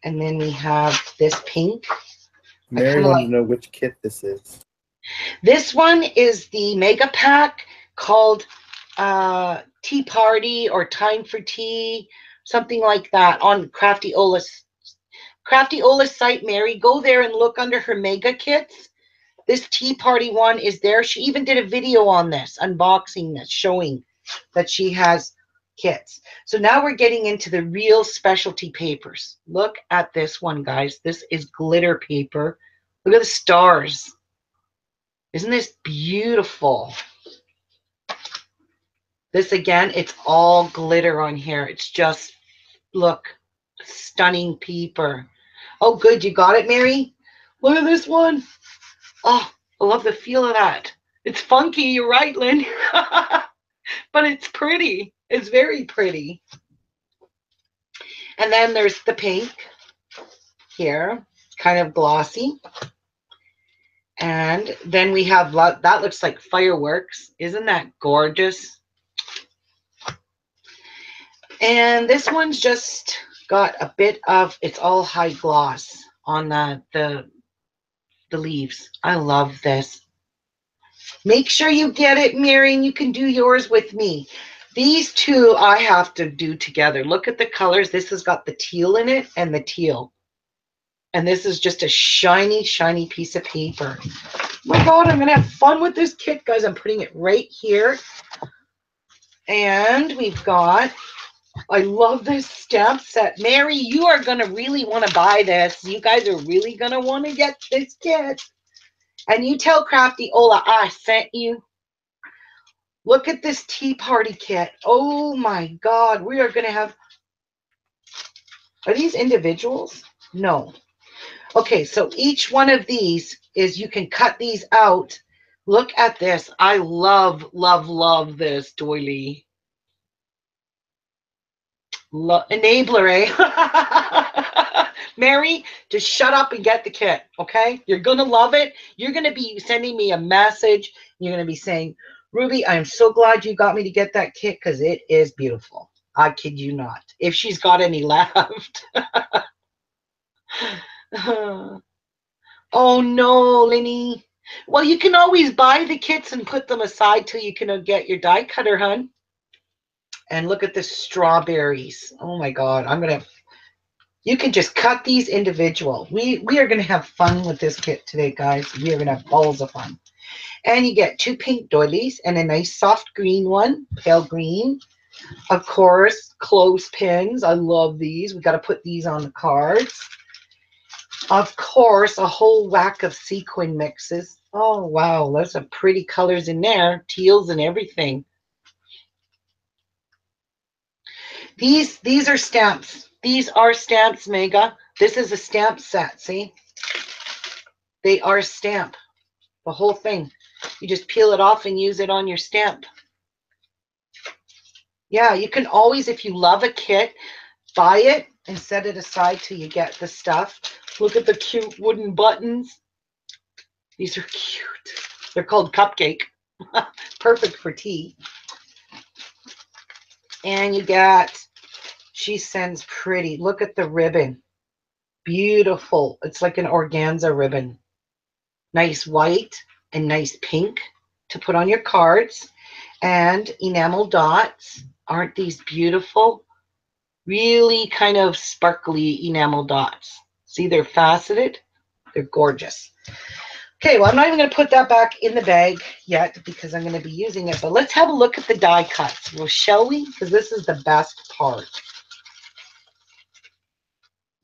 And then we have this pink. Mary wanted to know which kit this is. This one is the mega pack called Tea Party or Time for Tea, something like that, on Crafty Ola's site. Mary, go there and look under her mega kits. This Tea Party one is there. She even did a video on this, unboxing this, showing that she has kits. So now we're getting into the real specialty papers. Look at this one, guys. This is glitter paper. Look at the stars. Isn't this beautiful? This, again, it's all glitter on here. It's just, look, stunning paper. Oh, good. You got it, Mary? Look at this one. Oh, I love the feel of that. It's funky. You're right, Lynn. But it's pretty. It's very pretty. And then there's the pink here, kind of glossy. And then we have, that looks like fireworks. Isn't that gorgeous? And this one's just got a bit of, it's all high gloss on the leaves. I love this. Make sure you get it, Mary, and you can do yours with me. These two I have to do together. Look at the colors. This has got the teal in it and the teal. And this is just a shiny, shiny piece of paper. Oh my God, I'm going to have fun with this kit, guys. I'm putting it right here. And we've got, I love this stamp set. Mary, you are going to really want to buy this. You guys are really going to want to get this kit. And you tell Crafty Ola I sent you. Look at this Tea Party kit. Oh my God, we are going to have, are these individuals? No. Okay, so each one of these is, you can cut these out. Look at this. I love, love, love this doily. Enabler, eh? Mary, just shut up and get the kit, okay? You're going to love it. You're going to be sending me a message. You're going to be saying, Ruby, I'm so glad you got me to get that kit because it is beautiful. I kid you not. If she's got any left. Oh, no, Lenny. Well, you can always buy the kits and put them aside till you can get your die cutter, hun. And look at the strawberries. Oh, my God. You can just cut these individual. We are going to have fun with this kit today, guys. We are going to have balls of fun. And you get 2 pink doilies and a nice soft green one, pale green. Of course, clothespins. I love these. We got to put these on the cards. Of course, a whole whack of sequin mixes. Oh, wow. There's some pretty colors in there. Teals and everything. These are stamps. These are stamps, Mega. This is a stamp set, see? They are a stamp. The whole thing. You just peel it off and use it on your stamp. Yeah, you can always, if you love a kit, buy it and set it aside till you get the stuff. Look at the cute wooden buttons. These are cute. They're called cupcake. Perfect for tea. And you got, she sends pretty. Look at the ribbon. Beautiful. It's like an organza ribbon. Nice white and nice pink to put on your cards. And enamel dots. Aren't these beautiful? Really kind of sparkly enamel dots. See, they're faceted. They're gorgeous. Okay, well, I'm not even going to put that back in the bag yet because I'm going to be using it. But let's have a look at the die cuts. Well, shall we? Because this is the best part.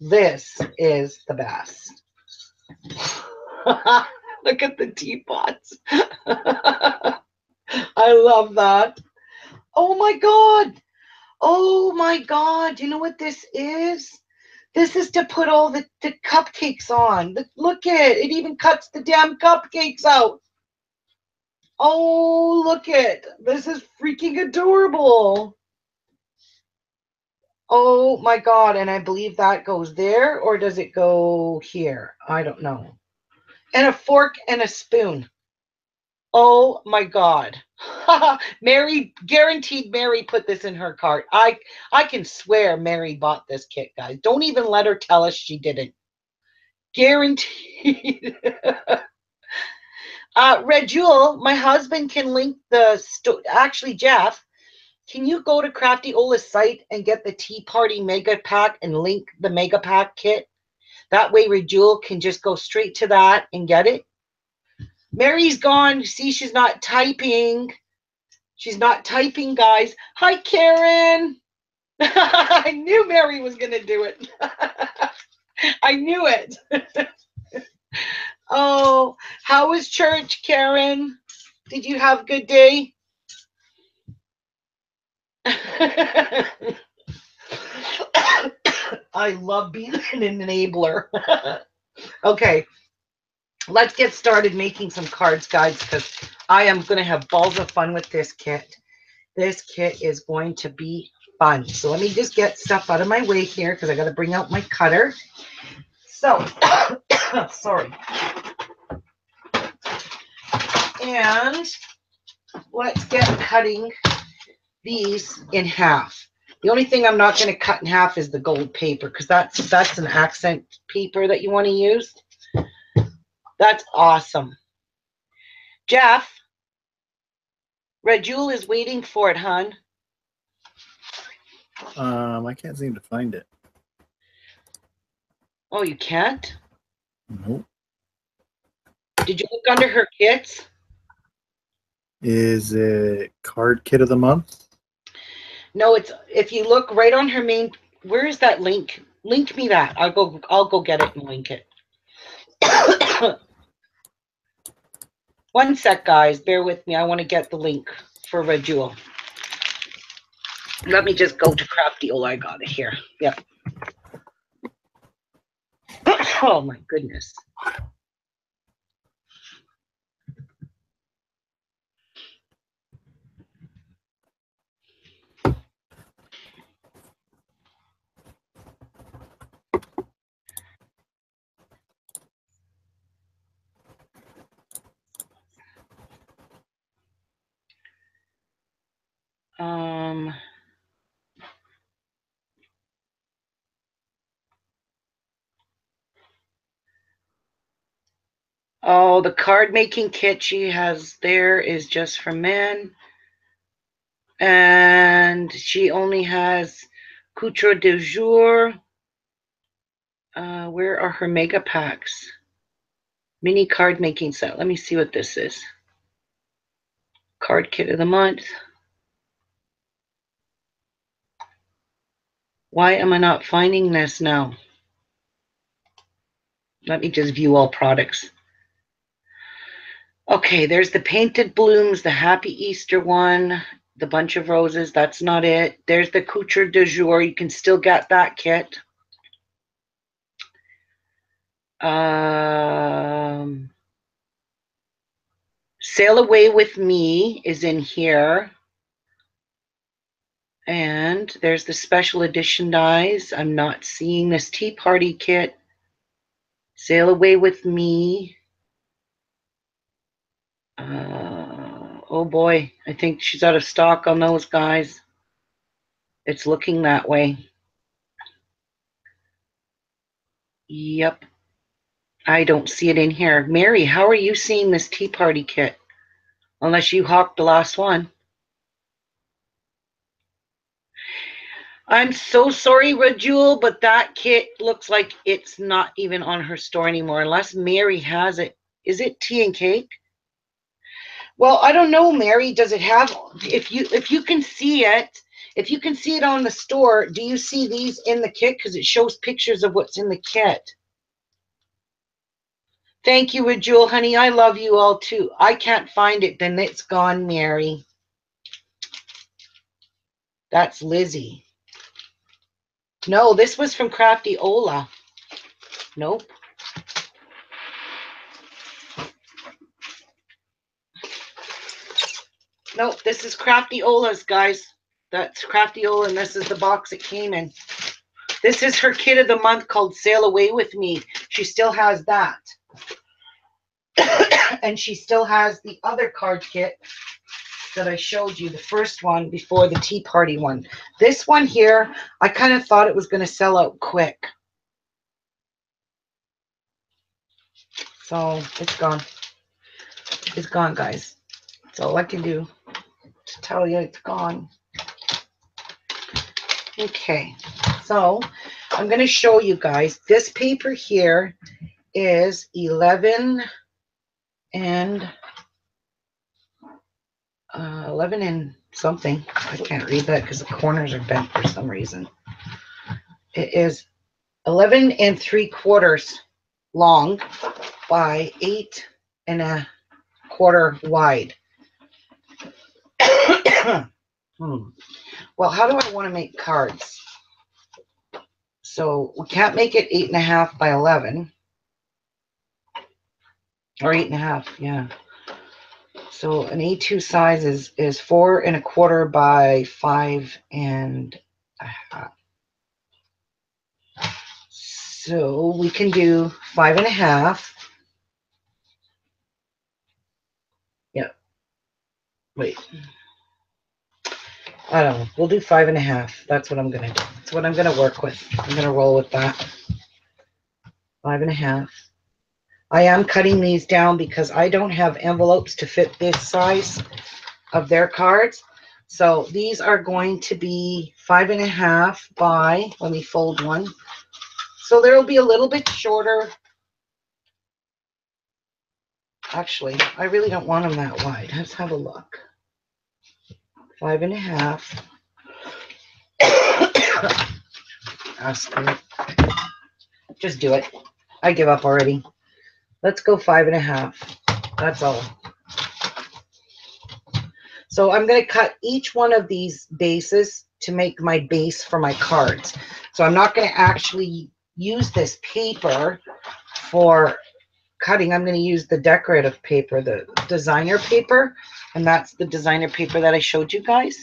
This is the best. Look at the teapots. I love that. Oh, my God. Oh, my God. Do you know what this is? This is to put all the cupcakes on. Look at it. It even cuts the damn cupcakes out. Oh, look at. This is freaking adorable. Oh, my God. And I believe that goes there, or does it go here? I don't know. And a fork and a spoon. Oh, my God. Mary, guaranteed Mary put this in her cart. I can swear Mary bought this kit, guys. Don't even let her tell us she didn't. Guaranteed. Red Jewel, my husband can link the actually, Jeff, can you go to Crafty Ola's site and get the Tea Party Mega Pack and link the Mega Pack kit? That way Red Jewel can just go straight to that and get it. Mary's gone. See, she's not typing. She's not typing, guys. Hi, Karen. I knew Mary was going to do it. I knew it. Oh, how was church, Karen? Did you have a good day? I love being an enabler. Okay, let's get started making some cards, guys, because I am going to have balls of fun with this kit. This kit is going to be fun. So let me just get stuff out of my way here because I got to bring out my cutter. So, sorry. And let's get cutting these in half. The only thing I'm not going to cut in half is the gold paper because that's an accent paper that you want to use. That's awesome. Jeff, Red Jewel is waiting for it, hon. I can't seem to find it. Oh, you can't? Nope. Did you look under her kits? Is it card kit of the month? No, it's if you look right on her main. Where is that link? Link me that. I'll go get it and link it. One sec, guys. Bear with me. I want to get the link for Red Jewel. Let me just go to Crafty Ola. I got it here. Yep. Oh my goodness. Oh, the card making kit she has there is just for men. And she only has Couture du Jour. Where are her mega packs? Mini card making set. Let me see what this is. Card kit of the month. Why am I not finding this now? Let me just view all products. Okay, there's the painted blooms, the happy Easter one, the bunch of roses. That's not it. There's the Couture du Jour. You can still get that kit. Sail Away With Me is in here. And there's the special edition dies. I'm not seeing this Tea Party kit. Sail Away With Me. Oh boy, I think she's out of stock on those, guys. It's looking that way. Yep. I don't see it in here. Mary, how are you seeing this Tea Party kit? Unless you hawked the last one. I'm so sorry, Rajul, but that kit looks like it's not even on her store anymore, unless Mary has it. Is it tea and cake? Well, I don't know, Mary. Does it have, if you can see it, if you can see it on the store, do you see these in the kit? Because it shows pictures of what's in the kit. Thank you, Rajul, honey. I love you all too. I can't find it, then it's gone, Mary. That's Lizzie. No, this was from Crafty Ola. Nope. Nope, this is Crafty Ola's, guys. That's Crafty Ola, and this is the box it came in. This is her kit of the month called Sail Away With Me. She still has that. And she still has the other card kit that I showed you, the first one before the Tea Party one. This one here, I kind of thought it was going to sell out quick. So it's gone. It's gone, guys. That's all I can do to tell you it's gone. Okay, so I'm going to show you guys. This paper here is 11 and 11 and something. I can't read that because the corners are bent for some reason. It is 11 3/4 long by 8 1/4 wide. Well, how do I want to make cards? So we can't make it 8.5 by 11. Or 8.5, yeah. So an A2 size is 4 1/4 by 5 1/2. So we can do 5 1/2. Yeah. Wait. I don't know. We'll do 5 1/2. That's what I'm gonna do. That's what I'm gonna work with. I'm gonna roll with that. 5 1/2. I am cutting these down because I don't have envelopes to fit this size of their cards. So these are going to be 5 1/2 by, let me fold one. So there will be a little bit shorter. Actually, I really don't want them that wide. Let's have a look. 5 1/2. Just do it. I give up already. Let's go 5 1/2. That's all. So I'm going to cut each one of these bases to make my base for my cards. So I'm not going to actually use this paper for cutting. I'm going to use the decorative paper, the designer paper, and that's the designer paper that I showed you guys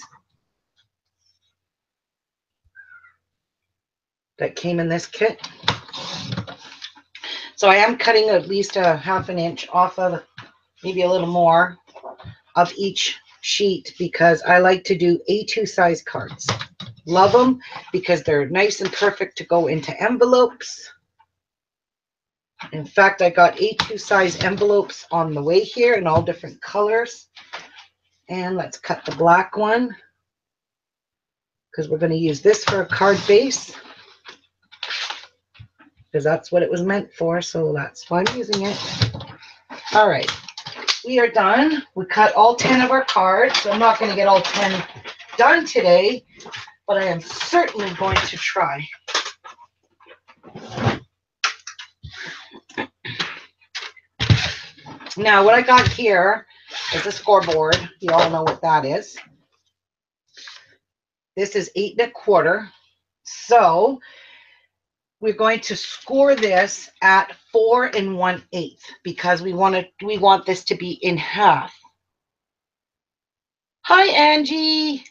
that came in this kit. So I am cutting at least a 1/2 inch off of, maybe a little more, of each sheet because I like to do A2 size cards. Love them because they're nice and perfect to go into envelopes. In fact, I got A2 size envelopes on the way here in all different colors. And let's cut the black one because we're going to use this for a card base because that's what it was meant for. So that's why I'm using it. All right, we are done. We cut all 10 of our cards. So I'm not going to get all 10 done today, but I am certainly going to try. Now, what I got here is a scoreboard. You all know what that is. This is 8 1/4. So we're going to score this at 4 1/8 because we want this to be in half. Hi, Angie.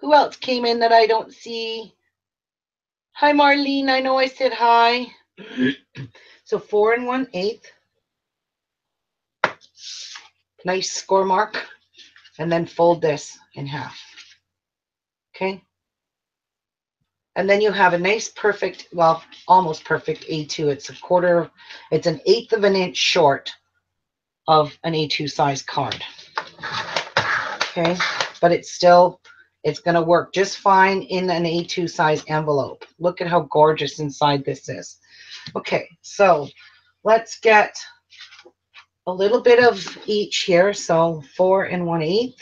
Who else came in that I don't see? Hi, Marlene. I know I said hi. So 4 1/8. Nice score mark. And then fold this in half. Okay. And then you have a nice perfect, well, almost perfect A2. It's an 1/8 of an inch short of an A2 size card. Okay. But it's going to work just fine in an A2 size envelope. Look at how gorgeous inside this is. Okay. So let's get a little bit of each here. So 4 1/8.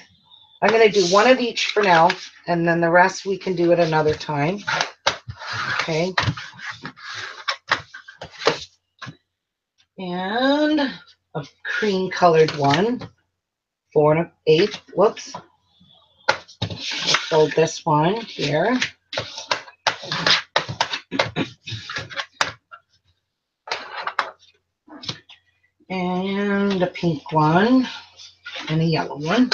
I'm going to do one of each for now, and then the rest we can do at another time. Okay. And a cream colored one, 4 1/8. Whoops. Fold this one here. And a pink one and a yellow one.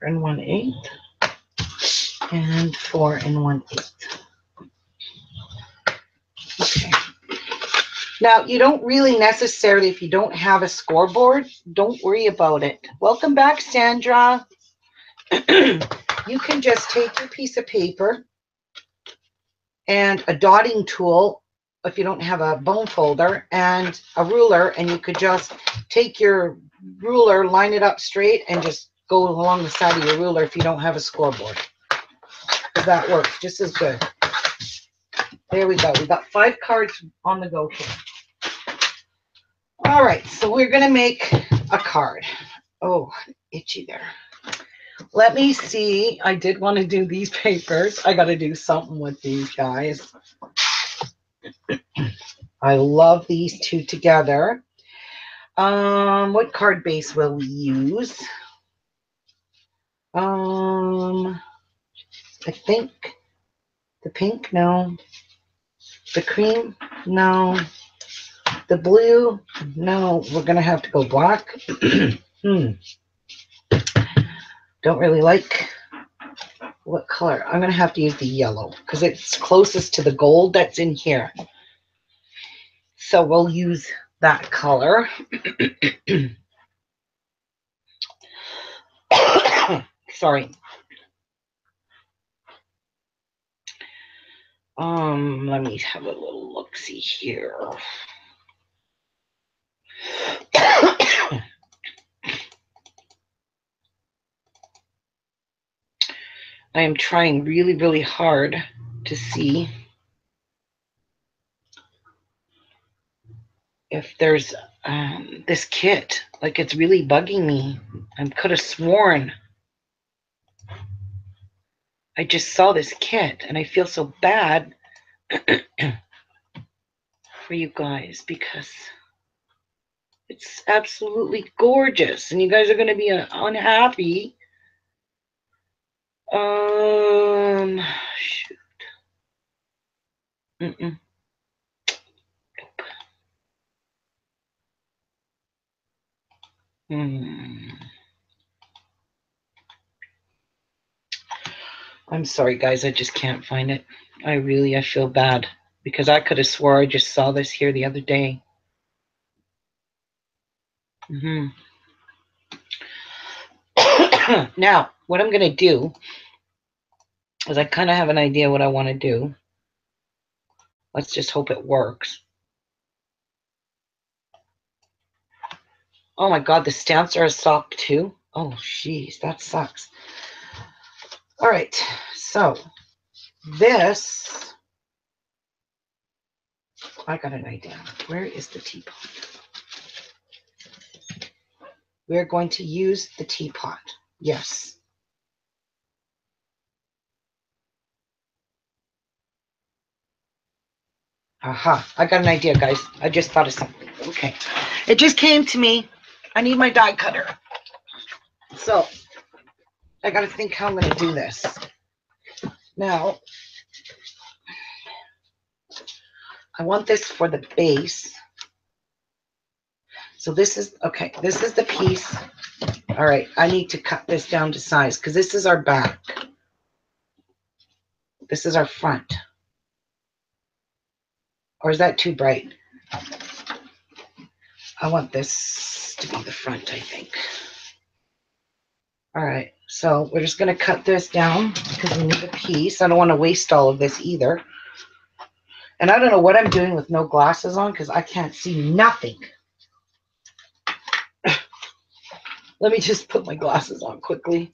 4 1/8 and 4 1/8. Okay. Now, you don't really necessarily, if you don't have a scoreboard, don't worry about it. Welcome back, Sandra. You can just take your piece of paper and a dotting tool, if you don't have a bone folder, and a ruler, and you could just take your ruler, line it up straight, and just go along the side of your ruler if you don't have a scoreboard. Because that works just as good. There we go. We got 5 cards on the go here. All right, so we're going to make a card. Oh, itchy there. Let me see. I did want to do these papers. I got to do something with these guys. I love these two together. What card base will we use? I think the pink, no. The cream, no. The blue, no. We're going to have to go black. Don't really like what color. I'm going to have to use the yellow because it's closest to the gold that's in here. So we'll use that color. Sorry. Let me have a little look-see here. I am trying really, really hard to see if there's this kit. Like, it's really bugging me. I could have sworn I just saw this kit, and I feel so bad for you guys because it's absolutely gorgeous, and you guys are going to be unhappy. Shoot. Nope. I'm sorry, guys. I just can't find it. I feel bad because I could have swore I just saw this here the other day. Now, what I'm going to do is I kind of have an idea what I want to do. Let's just hope it works. Oh my God, the stamps are a sock too. Oh, jeez, that sucks. All right, so this, I got an idea. Where is the teapot? We're going to use the teapot. Yes. Aha, I got an idea, guys. I just thought of something. Okay. It just came to me. I need my die cutter. So I got to think how I'm going to do this. Now, I want this for the base. So this is, okay, this is the piece. All right, I need to cut this down to size because this is our back. This is our front. Or is that too bright? I want this to be the front, I think. All right, so we're just going to cut this down because we need a piece. I don't want to waste all of this either. And I don't know what I'm doing with no glasses on because I can't see nothing. Let me just put my glasses on quickly.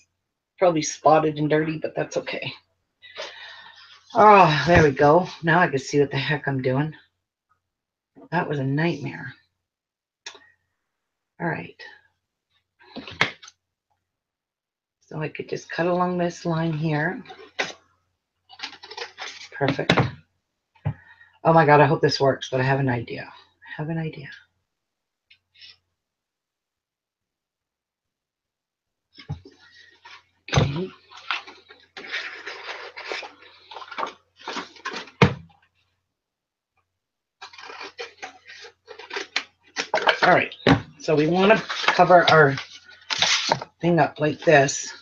Probably spotted and dirty, but that's okay. Oh, there we go. Now I can see what the heck I'm doing. That was a nightmare. All right. So I could just cut along this line here. Perfect. Oh my God, I hope this works, but I have an idea. I have an idea. Okay. All right, so we want to cover our thing up like this.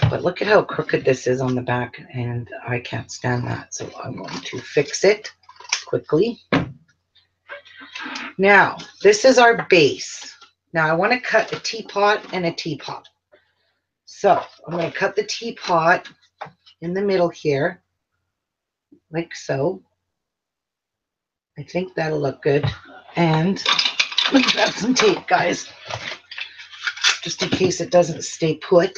But look at how crooked this is on the back, and I can't stand that. So I'm going to fix it quickly. Now, this is our base. Now I want to cut a teapot and a teapot. So I'm going to cut the teapot in the middle here, like so. I think that'll look good. And let me grab some tape, guys, just in case it doesn't stay put.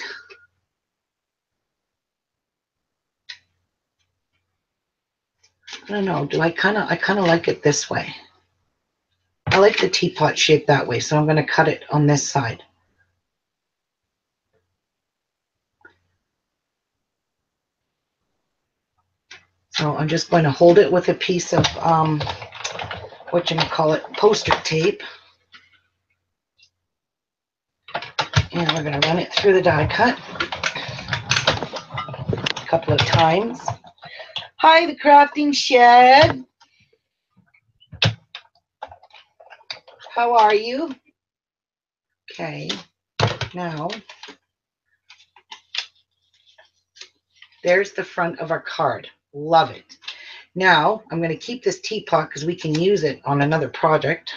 I don't know. I kind of like it this way. I like the teapot shape that way, so I'm going to cut it on this side. So I'm just going to hold it with a piece of poster tape. And we're going to run it through the die cut a couple of times. Hi, the crafting shed. How are you? Okay, now there's the front of our card. Love it. Now I'm going to keep this teapot because we can use it on another project.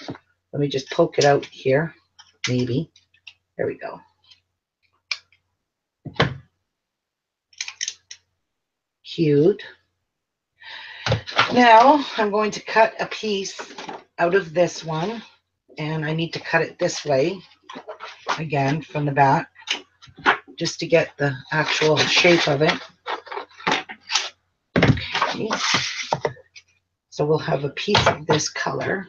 Let me just poke it out here. Maybe. There we go. Cute. Now I'm going to cut a piece out of this one, and I need to cut it this way again from the back just to get the actual shape of it. Okay. So we'll have a piece of this color.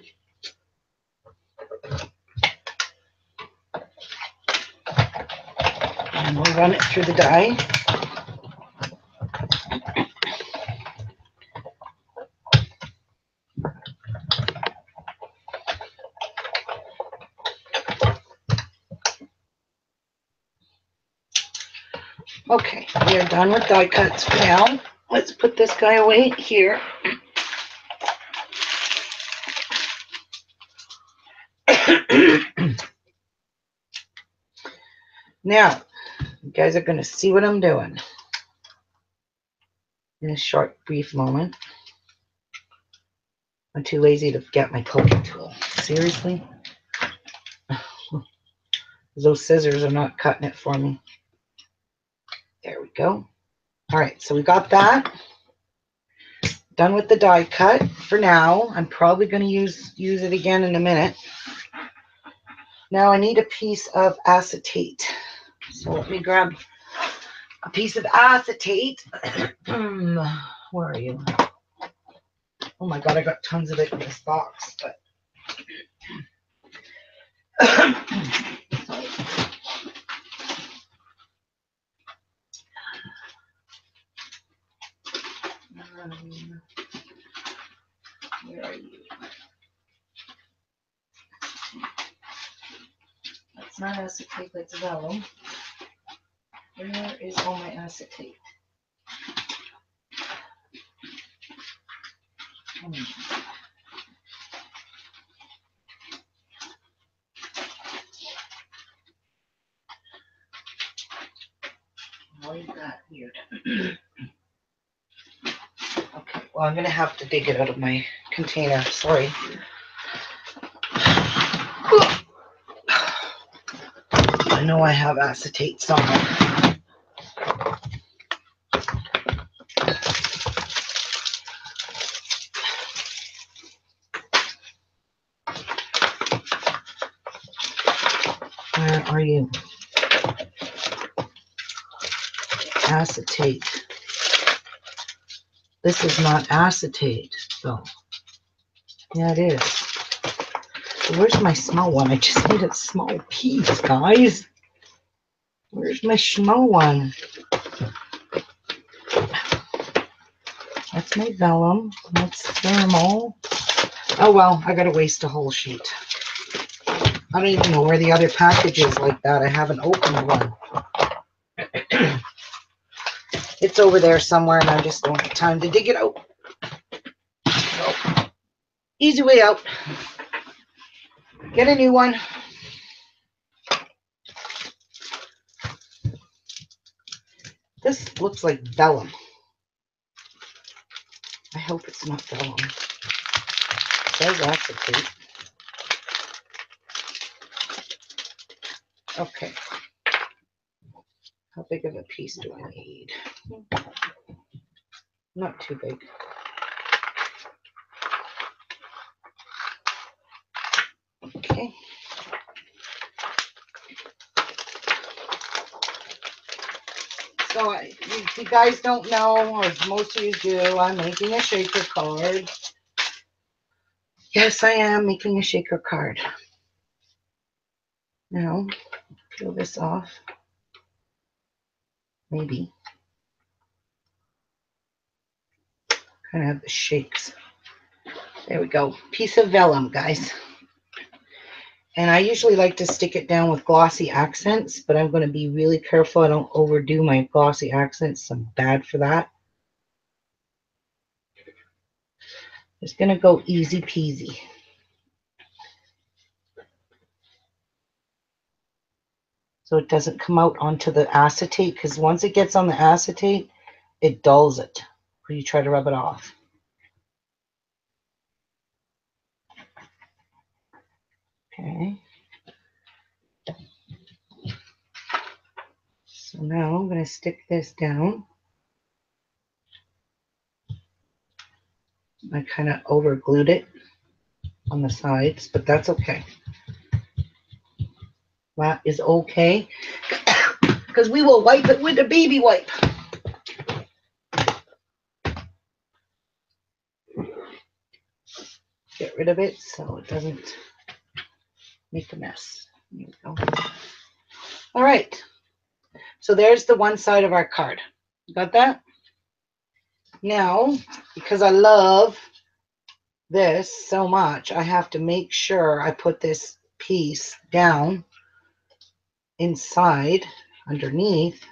And we'll run it through the die. Okay, we are done with die cuts for now. Let's put this guy away here. Now, you guys are going to see what I'm doing in a short, brief moment. I'm too lazy to get my poking tool. Seriously? Those scissors are not cutting it for me. There we go. All right, so we got that. done with the die cut for now. I'm probably going to use it again in a minute. Now I need a piece of acetate. So let me grab a piece of acetate. Where are you? Oh my God, I got tons of it in this box. But where are you? That's not acetate, that's vellum. Where is all my acetate? Why is that weird? Okay, well, I'm going to have to dig it out of my container. Sorry. I know I have acetate somewhere. Where are you? Acetate. This is not acetate, though. Yeah, it is. So where's my small one? I just need a small piece, guys. Where's my small one? That's my vellum. That's thermal. Oh, well, I got to waste a whole sheet. I don't even know where the other package is like that. I haven't opened one. It's over there somewhere, and I just don't have time to dig it out. So, easy way out. Get a new one. This looks like vellum. I hope it's not vellum. It says acetate. Okay. How big of a piece do I need? Not too big. Okay. So if you guys don't know, or most of you do, I'm making a shaker card. Yes, I am making a shaker card. Now, peel this off. Maybe. Kind of have the shakes. There we go. Piece of vellum, guys. And I usually like to stick it down with glossy accents, but I'm going to be really careful I don't overdo my glossy accents. I'm bad for that. It's going to go easy peasy. So it doesn't come out onto the acetate, because once it gets on the acetate, it dulls it when you try to rub it off. Okay. So now I'm going to stick this down. I kind of over glued it on the sides, but that's okay. That is okay, because we will wipe it with a baby wipe. Get rid of it so it doesn't make a mess. There we go. All right. So there's the one side of our card. Got that? Now, because I love this so much, I have to make sure I put this piece down inside, underneath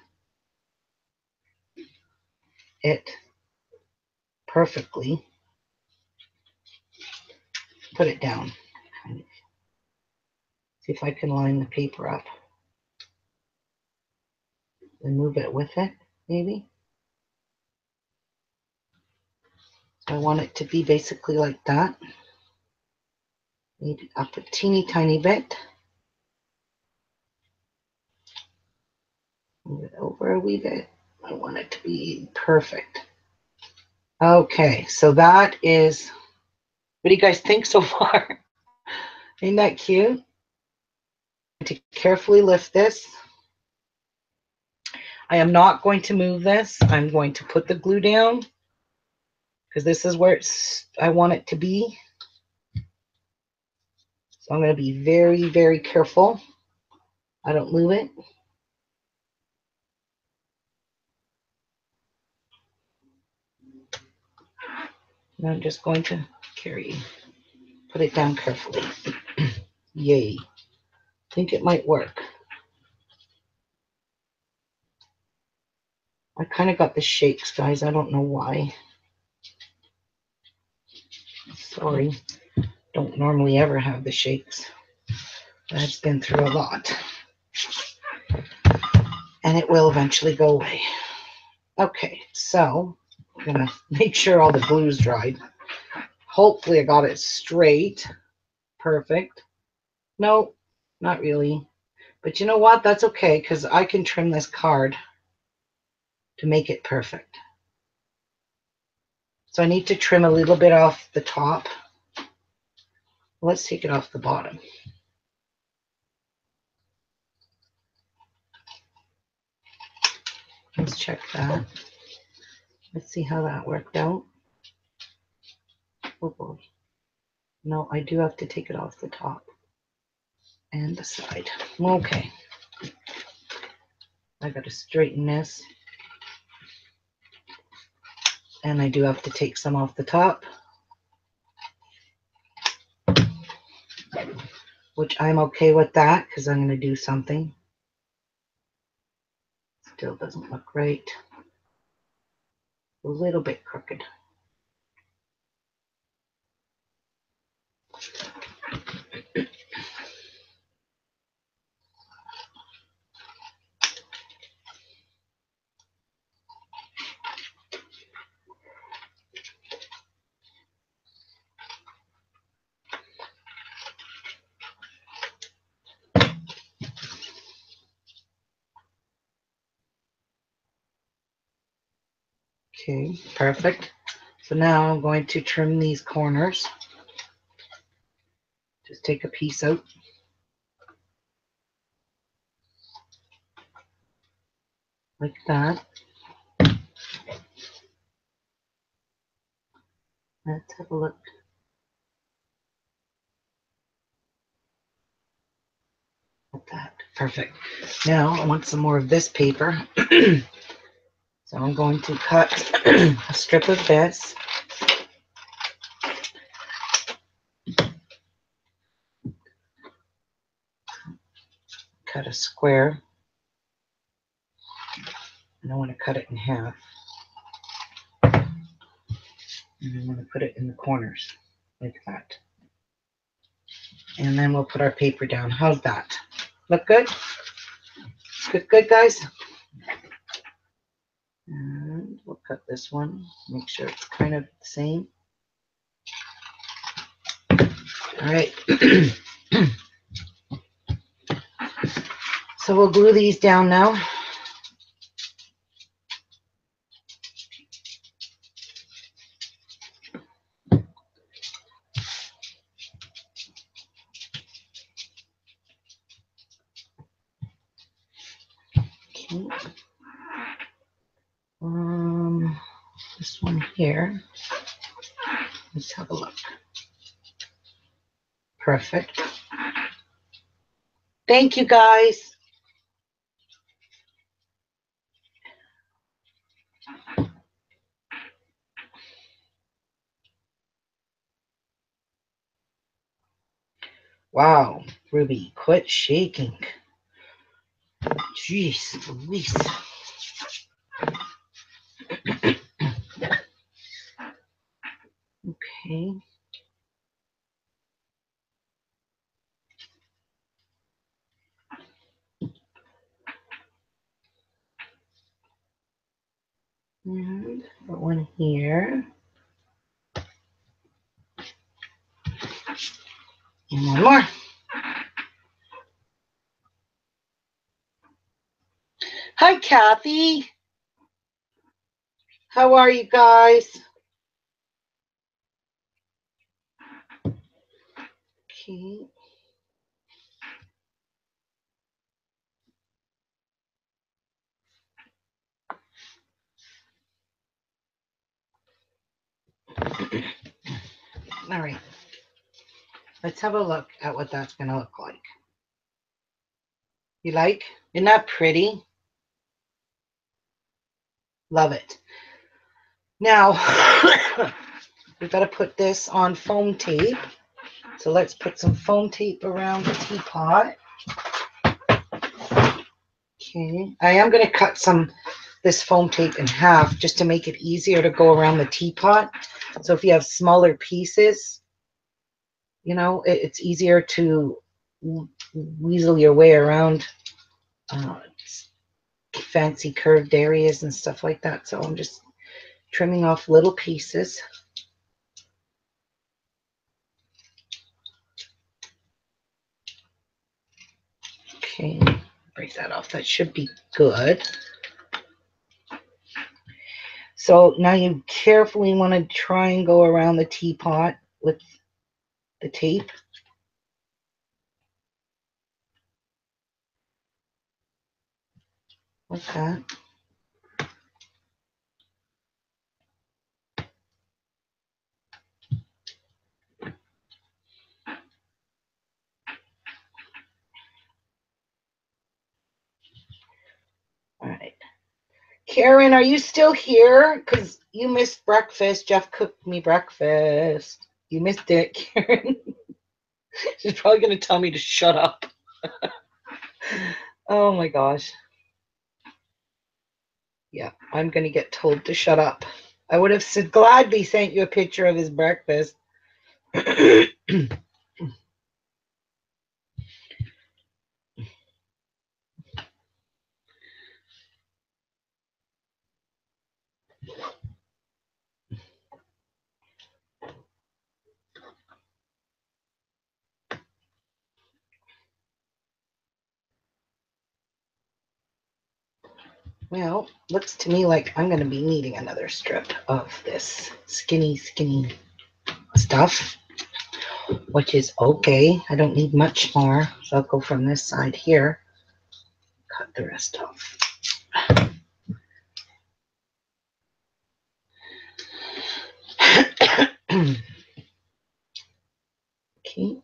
it perfectly. Put it down. See if I can line the paper up and move it with it, maybe. So I want it to be basically like that. Maybe up a teeny tiny bit. Move it over a wee bit. I want it to be perfect. Okay, so that is, what do you guys think so far? Ain't that cute? To carefully lift this. I am not going to move this. I'm going to put the glue down because this is where I want it to be. So I'm going to be very, very careful. I don't move it. And I'm just going to put it down carefully. Yay. Think it might work. I kind of got the shakes, guys. I don't know why. Sorry. Don't normally ever have the shakes. I've been through a lot. And it will eventually go away. Okay, so I'm going to make sure all the glue's dried. Hopefully I got it straight. Perfect. No, not really. But you know what? That's okay because I can trim this card to make it perfect. So I need to trim a little bit off the top. Let's take it off the bottom. Let's check that. Let's see how that worked out. Oh boy. No, I do have to take it off the top and the side. Okay. I got to straighten this. And I do have to take some off the top, which I'm okay with that because I'm going to do something. Still doesn't look right. A little bit crooked. Okay, perfect. So now I'm going to trim these corners. Just take a piece out. Like that. Let's have a look. Like that. Perfect. Now I want some more of this paper. So I'm going to cut a strip of this. Cut a square. And I want to cut it in half. And I want to put it in the corners like that. And then we'll put our paper down. How's that? Look good? Good, guys? And we'll cut this one. Make sure it's kind of the same. All right. So we'll glue these down now. Okay. This one here. Let's have a look. Perfect. Thank you, guys. Wow, Ruby, quit shaking. Jeez Louise. Okay. And put one here. And one more. Hi, Kathy. How are you guys? Okay. All right. Let's have a look at what that's going to look like. You like? Isn't that pretty? Love it. Now, we've got to put this on foam tape. So let's put some foam tape around the teapot. Okay. I am going to cut this foam tape in half just to make it easier to go around the teapot. So if you have smaller pieces, you know, it's easier to weasel your way around fancy curved areas and stuff like that. So I'm just trimming off little pieces. Okay, break that off. That should be good. So now you carefully want to try and go around the teapot with the tape. Like that. All right. Karen, are you still here? Because you missed breakfast. Jeff cooked me breakfast. You missed it, Karen. She's probably going to tell me to shut up. Oh my gosh. Yeah, I'm going to get told to shut up. I would have gladly sent you a picture of his breakfast. Well, looks to me like I'm going to be needing another strip of this skinny stuff, which is okay. I don't need much more, so I'll go from this side here, cut the rest off. Okay.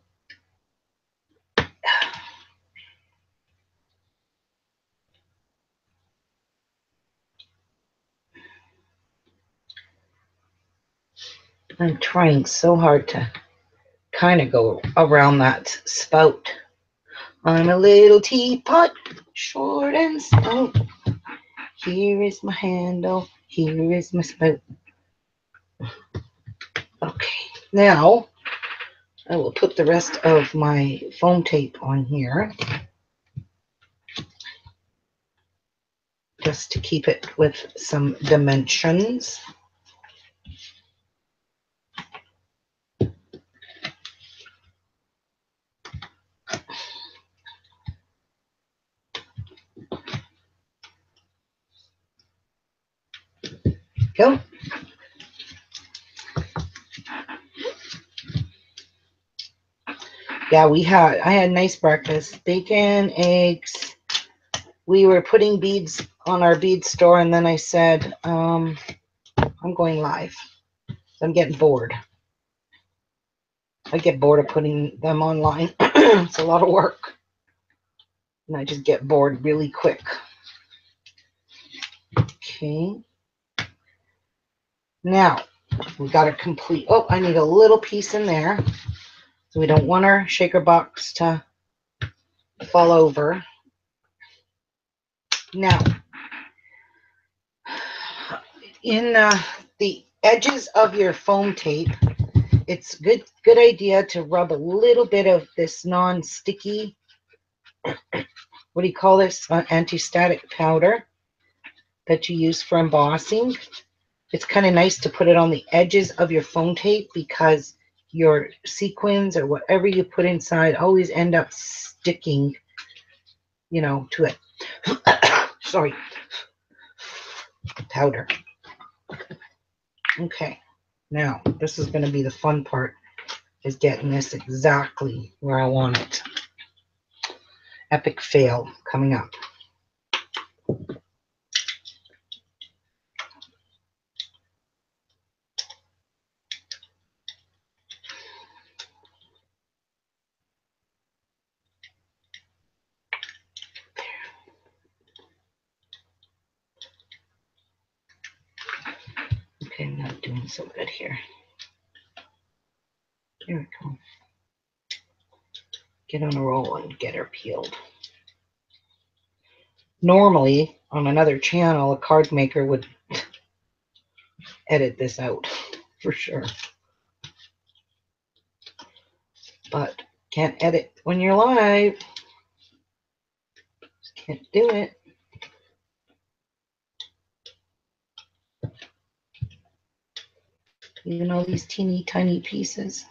I'm trying so hard to kind of go around that spout. I'm a little teapot, short and stout. Here is my handle, here is my spout. Okay, now I will put the rest of my foam tape on here, just to keep it with some dimensions. Go. Yeah, I had a nice breakfast. Bacon, eggs. We were putting beads on our bead store, and then I said, I'm going live. I'm getting bored. I get bored of putting them online. It's a lot of work. And I just get bored really quick. Okay. Now, we got to complete. Oh, I need a little piece in there. So we don't want our shaker box to fall over. Now, in the edges of your foam tape, it's good idea to rub a little bit of this non-sticky, what do you call this, anti-static powder that you use for embossing. It's kind of nice to put it on the edges of your foam tape because your sequins or whatever you put inside always end up sticking, you know, to it. Sorry. Powder. Okay. Now, this is going to be the fun part. is getting this exactly where I want it. Epic fail coming up. Okay, I'm not doing so good here. There we go. Get on a roll and get her peeled. Normally, on another channel, a card maker would edit this out for sure. But can't edit when you're live. Just can't do it. Even all these teeny tiny pieces.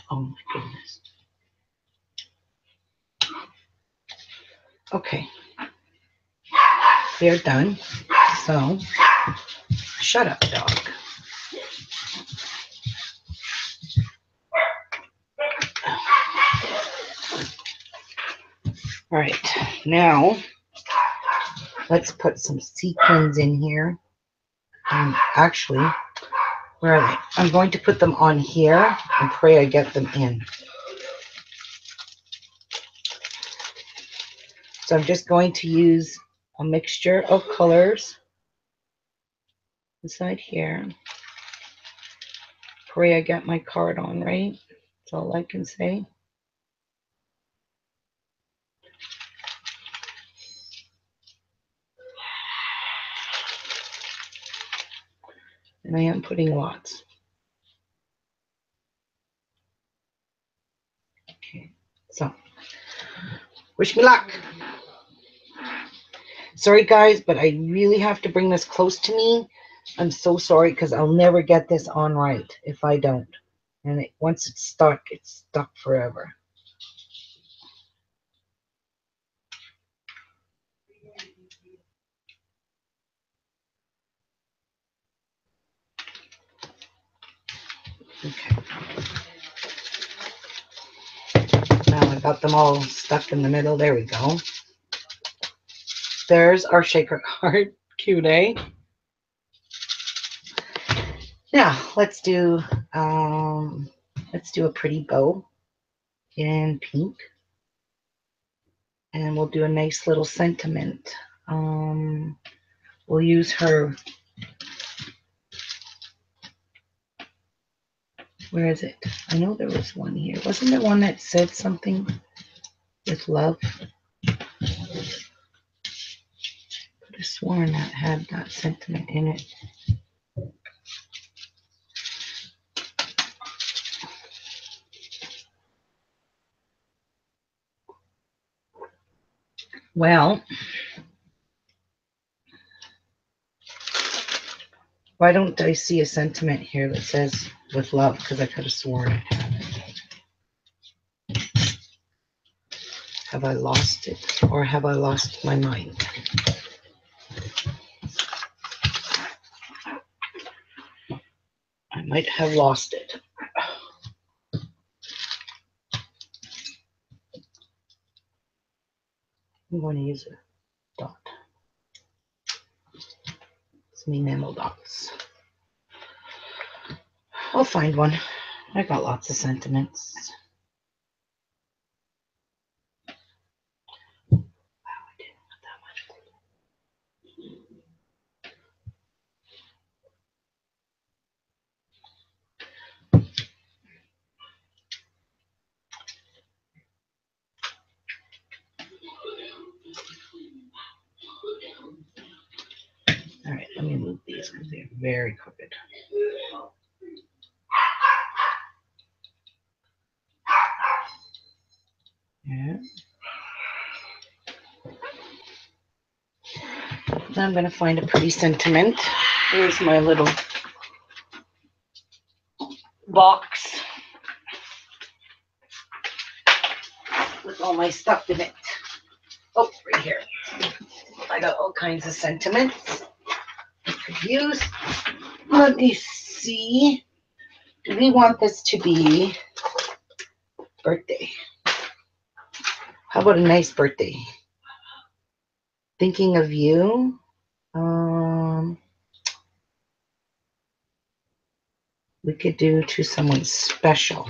Oh my goodness. Okay. They're done. So, shut up, dog. All right. Now, let's put some sequins in here. Actually, where are they? I'm going to put them on here and pray I get them in. So I'm just going to use a mixture of colors inside here. Pray I get my card on right. That's all I can say. And I am putting lots. Okay, so wish me luck. Sorry guys, but I really have to bring this close to me. I'm so sorry because I'll never get this on right if I don't. And once it's stuck forever. Okay. Now I got them all stuck in the middle. There we go. There's our shaker card. Cute, eh? Now let's do a pretty bow in pink, and we'll do a nice little sentiment. We'll use her. Where is it? I know there was one here. Wasn't there one that said something with love? Could have sworn that had that sentiment in it. Well, why don't I see a sentiment here that says with love? Because I could have sworn it had it. Have I lost it, or have I lost my mind? I might have lost it. I'm going to use a dot. It's me enamel dots. I'll find one. I got lots of sentiments. Wow, I didn't have that much. me move these because they're very crooked. Yeah. Now I'm going to find a pretty sentiment. Here's my little box with all my stuff in it. Oh, right here. I got all kinds of sentiments I could use. Let me see. Do we want this to be birthday? How about a nice birthday? Thinking of you. We could do to someone special.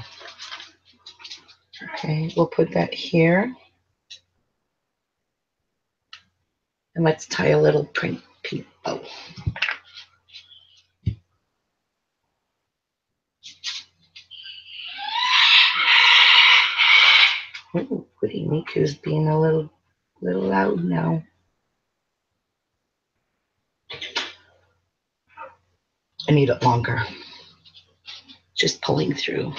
Okay, we'll put that here. And let's tie a little print bow. Ooh, Woody Miku's being a little loud now. I need it longer. Just pulling through.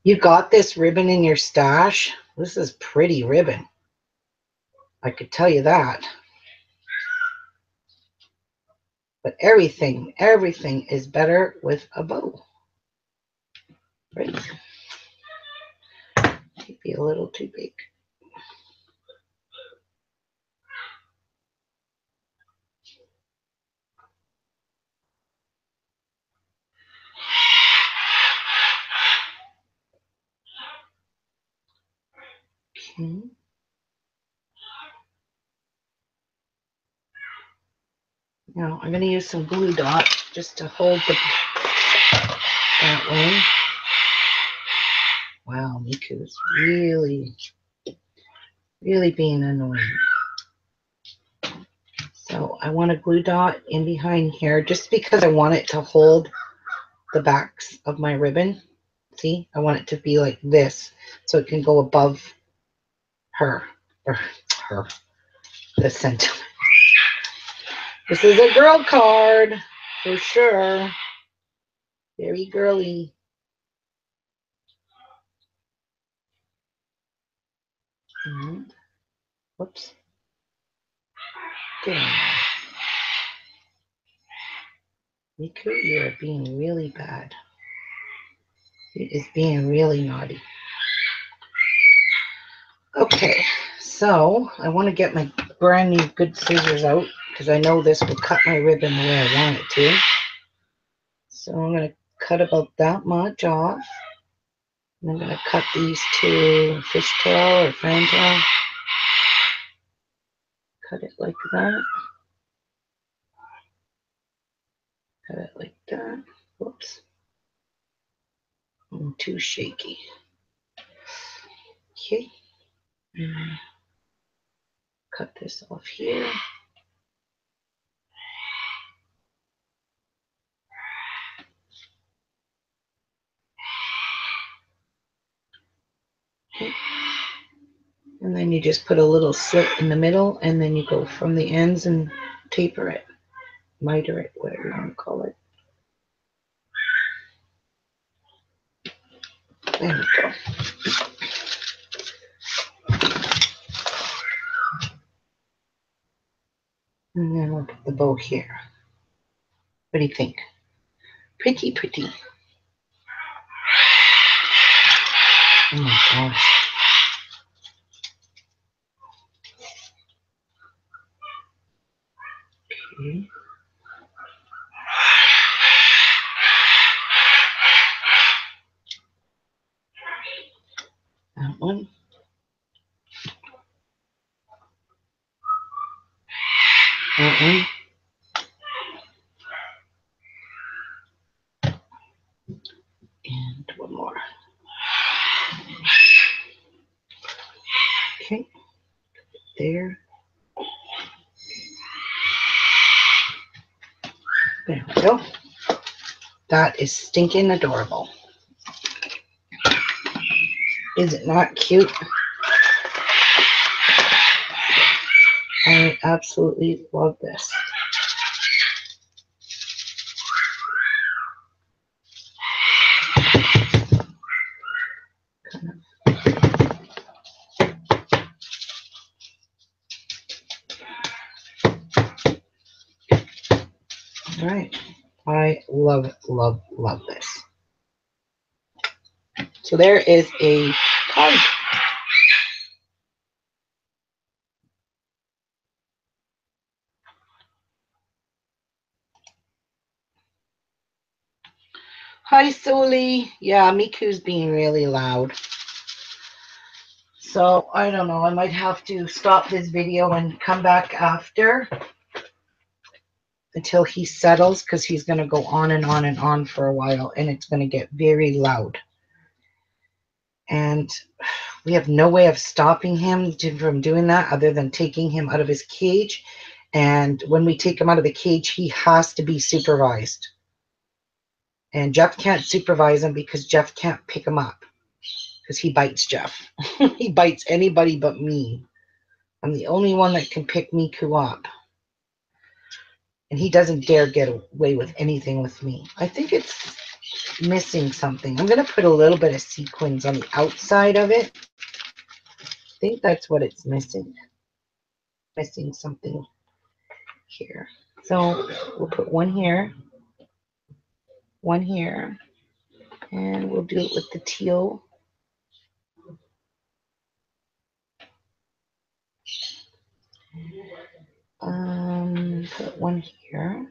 You got this ribbon in your stash? This is pretty ribbon. I could tell you that. But everything is better with a bow. Right? Might be a little too big. Okay. Now I'm going to use some glue dots just to hold that way. Wow, Miku's really being annoying. So I want a glue dot in behind here just because I want it to hold the backs of my ribbon. See, I want it to be like this so it can go above her, the center. This is a girl card for sure. Very girly. And, whoops. Get on there. Miku, you are being really bad. It is being really naughty. Okay, so I want to get my brand new good scissors out because I know this will cut my ribbon the way I want it to. So I'm going to cut about that much off. And I'm going to cut these two fishtail or fantail. Cut it like that. Cut it like that. Whoops. I'm too shaky. Okay. And cut this off here. Okay. And then you just put a little slit in the middle, and then you go from the ends and taper it, miter it, whatever you want to call it. There we go. And then we'll put the bow here. What do you think? Pretty, pretty. Oh my gosh. Okay. That one. That one. And one more. Okay. There. There we go. That is stinking adorable. Is it not cute? I absolutely love this. All right. I love, love, love this. So there is a card. Hi, Soli. Yeah, Miku's being really loud. So I don't know. I might have to stop this video and come back after until he settles, because he's going to go on and on and on for a while, and it's going to get very loud. And we have no way of stopping him from doing that other than taking him out of his cage. And when we take him out of the cage, he has to be supervised. And Jeff can't supervise him because Jeff can't pick him up, because he bites Jeff. He bites anybody but me. I'm the only one that can pick Miku up. And he doesn't dare get away with anything with me. I think it's missing something. I'm going to put a little bit of sequins on the outside of it. I think that's what it's missing. Missing something here. So we'll put one here, and we'll do it with the teal. Put one here.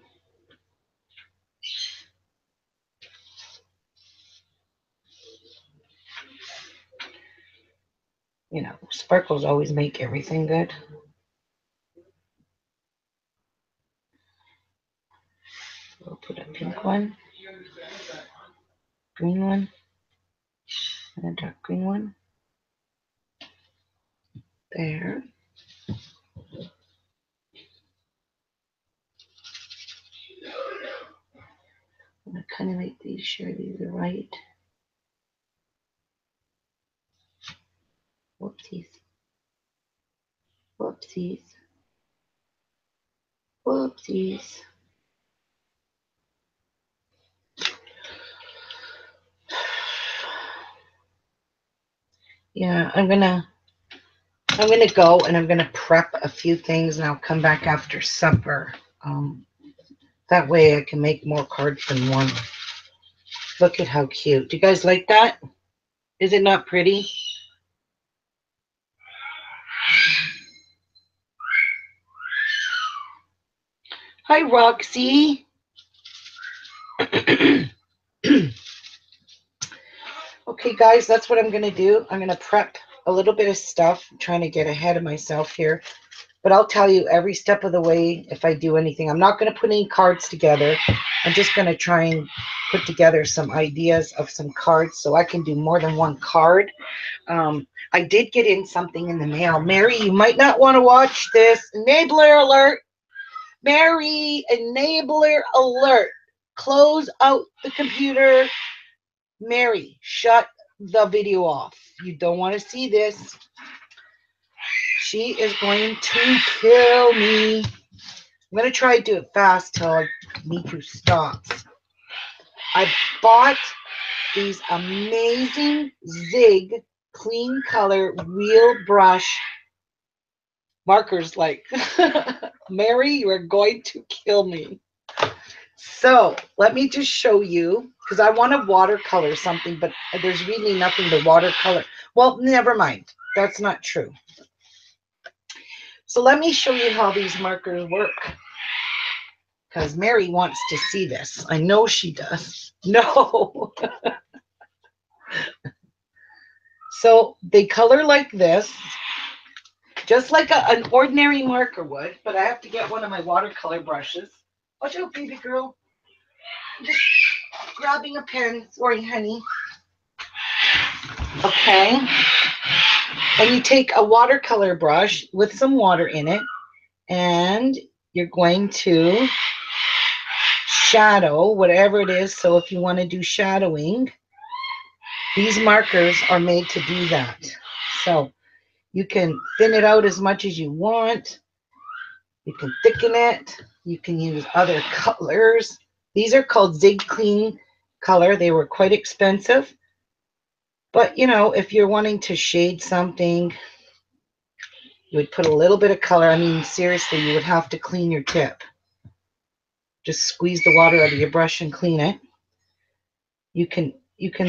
You know, sparkles always make everything good. We'll put a pink one, green one, and a dark green one. There. I'm going to kind of make these sure these are right. Whoopsies. Whoopsies. Whoopsies. Yeah, I'm gonna go and I'm gonna prep a few things, and I'll come back after supper. That way I can make more cards than one. Look at how cute. Do you guys like that? Is it not pretty? Hi, Roxy. Okay, guys, that's what I'm going to do. I'm going to prep a little bit of stuff. I'm trying to get ahead of myself here. But I'll tell you every step of the way if I do anything. I'm not going to put any cards together. I'm just going to try and put together some ideas of some cards so I can do more than one card. I did get in something in the mail. Mary, you might not want to watch this. Enabler alert. Mary, enabler alert. Close out the computer. Mary, shut the video off. You don't want to see this. She is going to kill me. I'm going to try to do it fast till Miku stops. I bought these amazing Zig clean color wheel brush markers. Like, Mary, you are going to kill me. So let me just show you, because I want to watercolor something, but there's really nothing to watercolor. Well, never mind. That's not true. So let me show you how these markers work, because Mary wants to see this. I know she does. No. So they color like this, just like an ordinary marker would, but I have to get one of my watercolor brushes. Watch out, baby girl. I'm just grabbing a pen. Sorry, honey. Okay. And you take a watercolor brush with some water in it, and you're going to shadow whatever it is. So if you want to do shadowing, These markers are made to do that. So you can thin it out as much as you want. You can thicken it. You can use other colors. These are called Zig Clean color. They were quite expensive. But, you know, if you're wanting to shade something, you would put a little bit of color. I mean, seriously, you would have to clean your tip. Just squeeze the water out of your brush and clean it. You can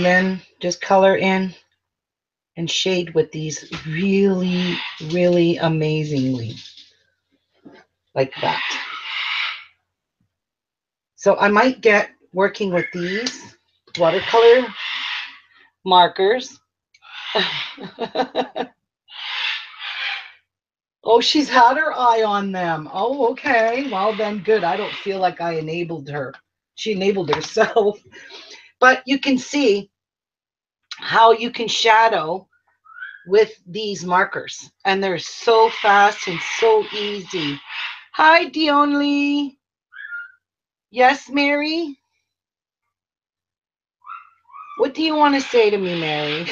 then just color in and shade with these really, really amazingly, like that. So I might get working with these watercolor markers. Oh, she's had her eye on them. Oh, okay. Well, then good. I don't feel like I enabled her. She enabled herself. But you can see how you can shadow with these markers. And they're so fast and so easy. Hi, Dion Lee. Yes, Mary? What do you want to say to me, Mary?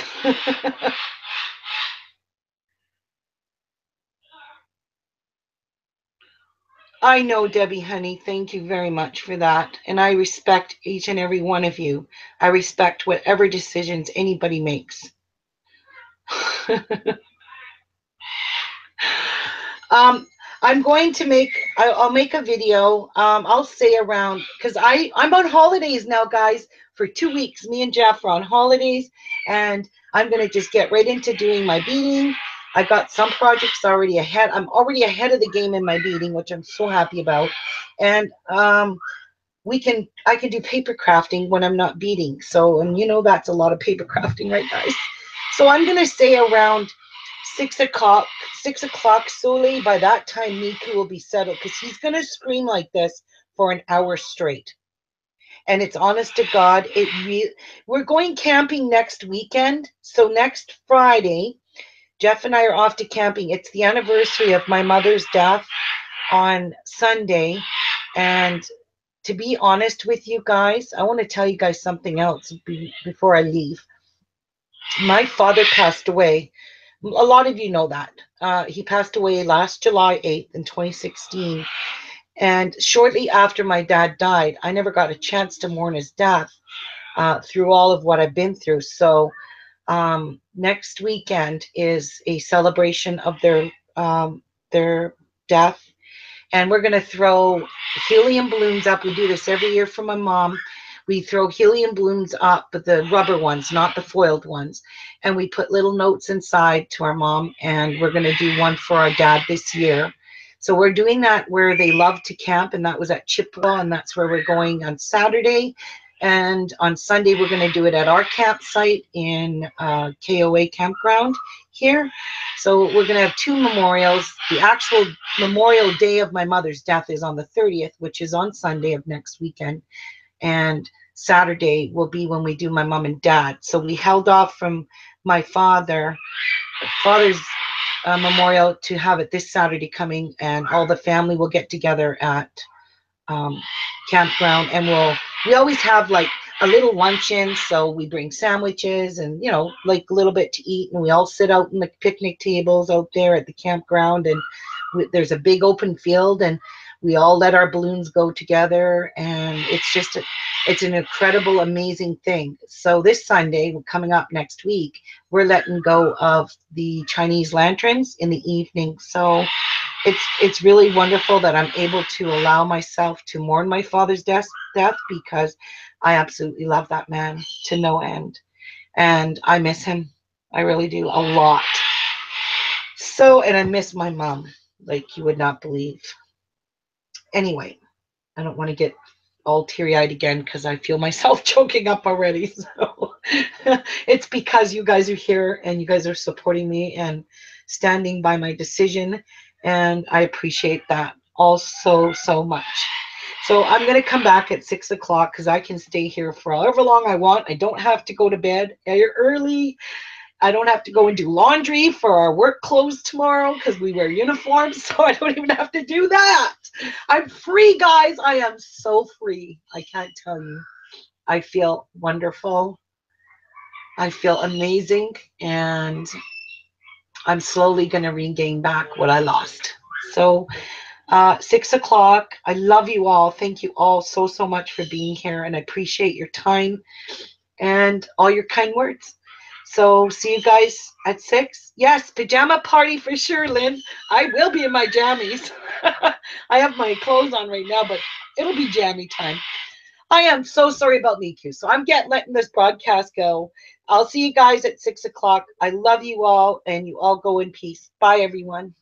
I know, Debbie, honey. Thank you very much for that. And I respect each and every one of you. I respect whatever decisions anybody makes. I'm going to I'll make a video. I'll say around, because I'm on holidays now, guys, for 2 weeks. Me and Jeff are on holidays, and I'm going to just get right into doing my beading. I got some projects already ahead. I'm already ahead of the game in my beading, which I'm so happy about. And I can do paper crafting when I'm not beading. So, and you know, that's a lot of paper crafting, right, guys? So I'm going to say around 6 o'clock, 6 o'clock solely. By that time, Miku will be settled, because he's going to scream like this for an hour straight. And it's honest to God, we're going camping next weekend. So next Friday, Jeff and I are off to camping. It's the anniversary of my mother's death on Sunday. And to be honest with you guys, I want to tell you guys something else before I leave. My father passed away. A lot of you know that. He passed away last July 8th in 2016. And shortly after my dad died, I never got a chance to mourn his death through all of what I've been through. So next weekend is a celebration of their death. And we're going to throw helium balloons up. We do this every year for my mom. We throw helium balloons up, but the rubber ones, not the foiled ones. And we put little notes inside to our mom. And we're going to do one for our dad this year. So we're doing that where they love to camp. And that was at Chippewa. And that's where we're going on Saturday. And on Sunday, we're going to do it at our campsite in KOA campground here. So we're going to have 2 memorials. The actual memorial day of my mother's death is on the 30th, which is on Sunday of next weekend. And Saturday will be when we do my mom and dad. So we held off from my father's memorial to have it this Saturday coming, and all the family will get together at campground, and we always have like a little luncheon. So we bring sandwiches and, you know, like a little bit to eat, and we all sit out in the picnic tables out there at the campground, and there's a big open field, and we all let our balloons go together, and it's an incredible, amazing thing. So this Sunday, coming up next week, we're letting go of the Chinese lanterns in the evening. So it's really wonderful that I'm able to allow myself to mourn my father's death, because I absolutely love that man to no end. And I miss him. I really do, a lot. So, and I miss my mom like you would not believe. Anyway, I don't want to get all teary-eyed again because I feel myself choking up already. So it's because you guys are here and you guys are supporting me and standing by my decision. And I appreciate that also so much. So I'm going to come back at 6 o'clock because I can stay here for however long I want. I don't have to go to bed early. I don't have to go and do laundry for our work clothes tomorrow because we wear uniforms. So I don't even have to do that. I'm free, guys. I am so free. I can't tell you. I feel wonderful. I feel amazing, and I'm slowly going to regain back what I lost. So, 6 o'clock. I love you all. Thank you all so, so much for being here, and I appreciate your time and all your kind words. So, see you guys at 6. Yes, pajama party for sure, Lynn. I will be in my jammies. I have my clothes on right now, but it'll be jammy time. I am so sorry about Miku. So I'm letting this broadcast go. I'll see you guys at 6 o'clock. I love you all, and you all go in peace. Bye, everyone.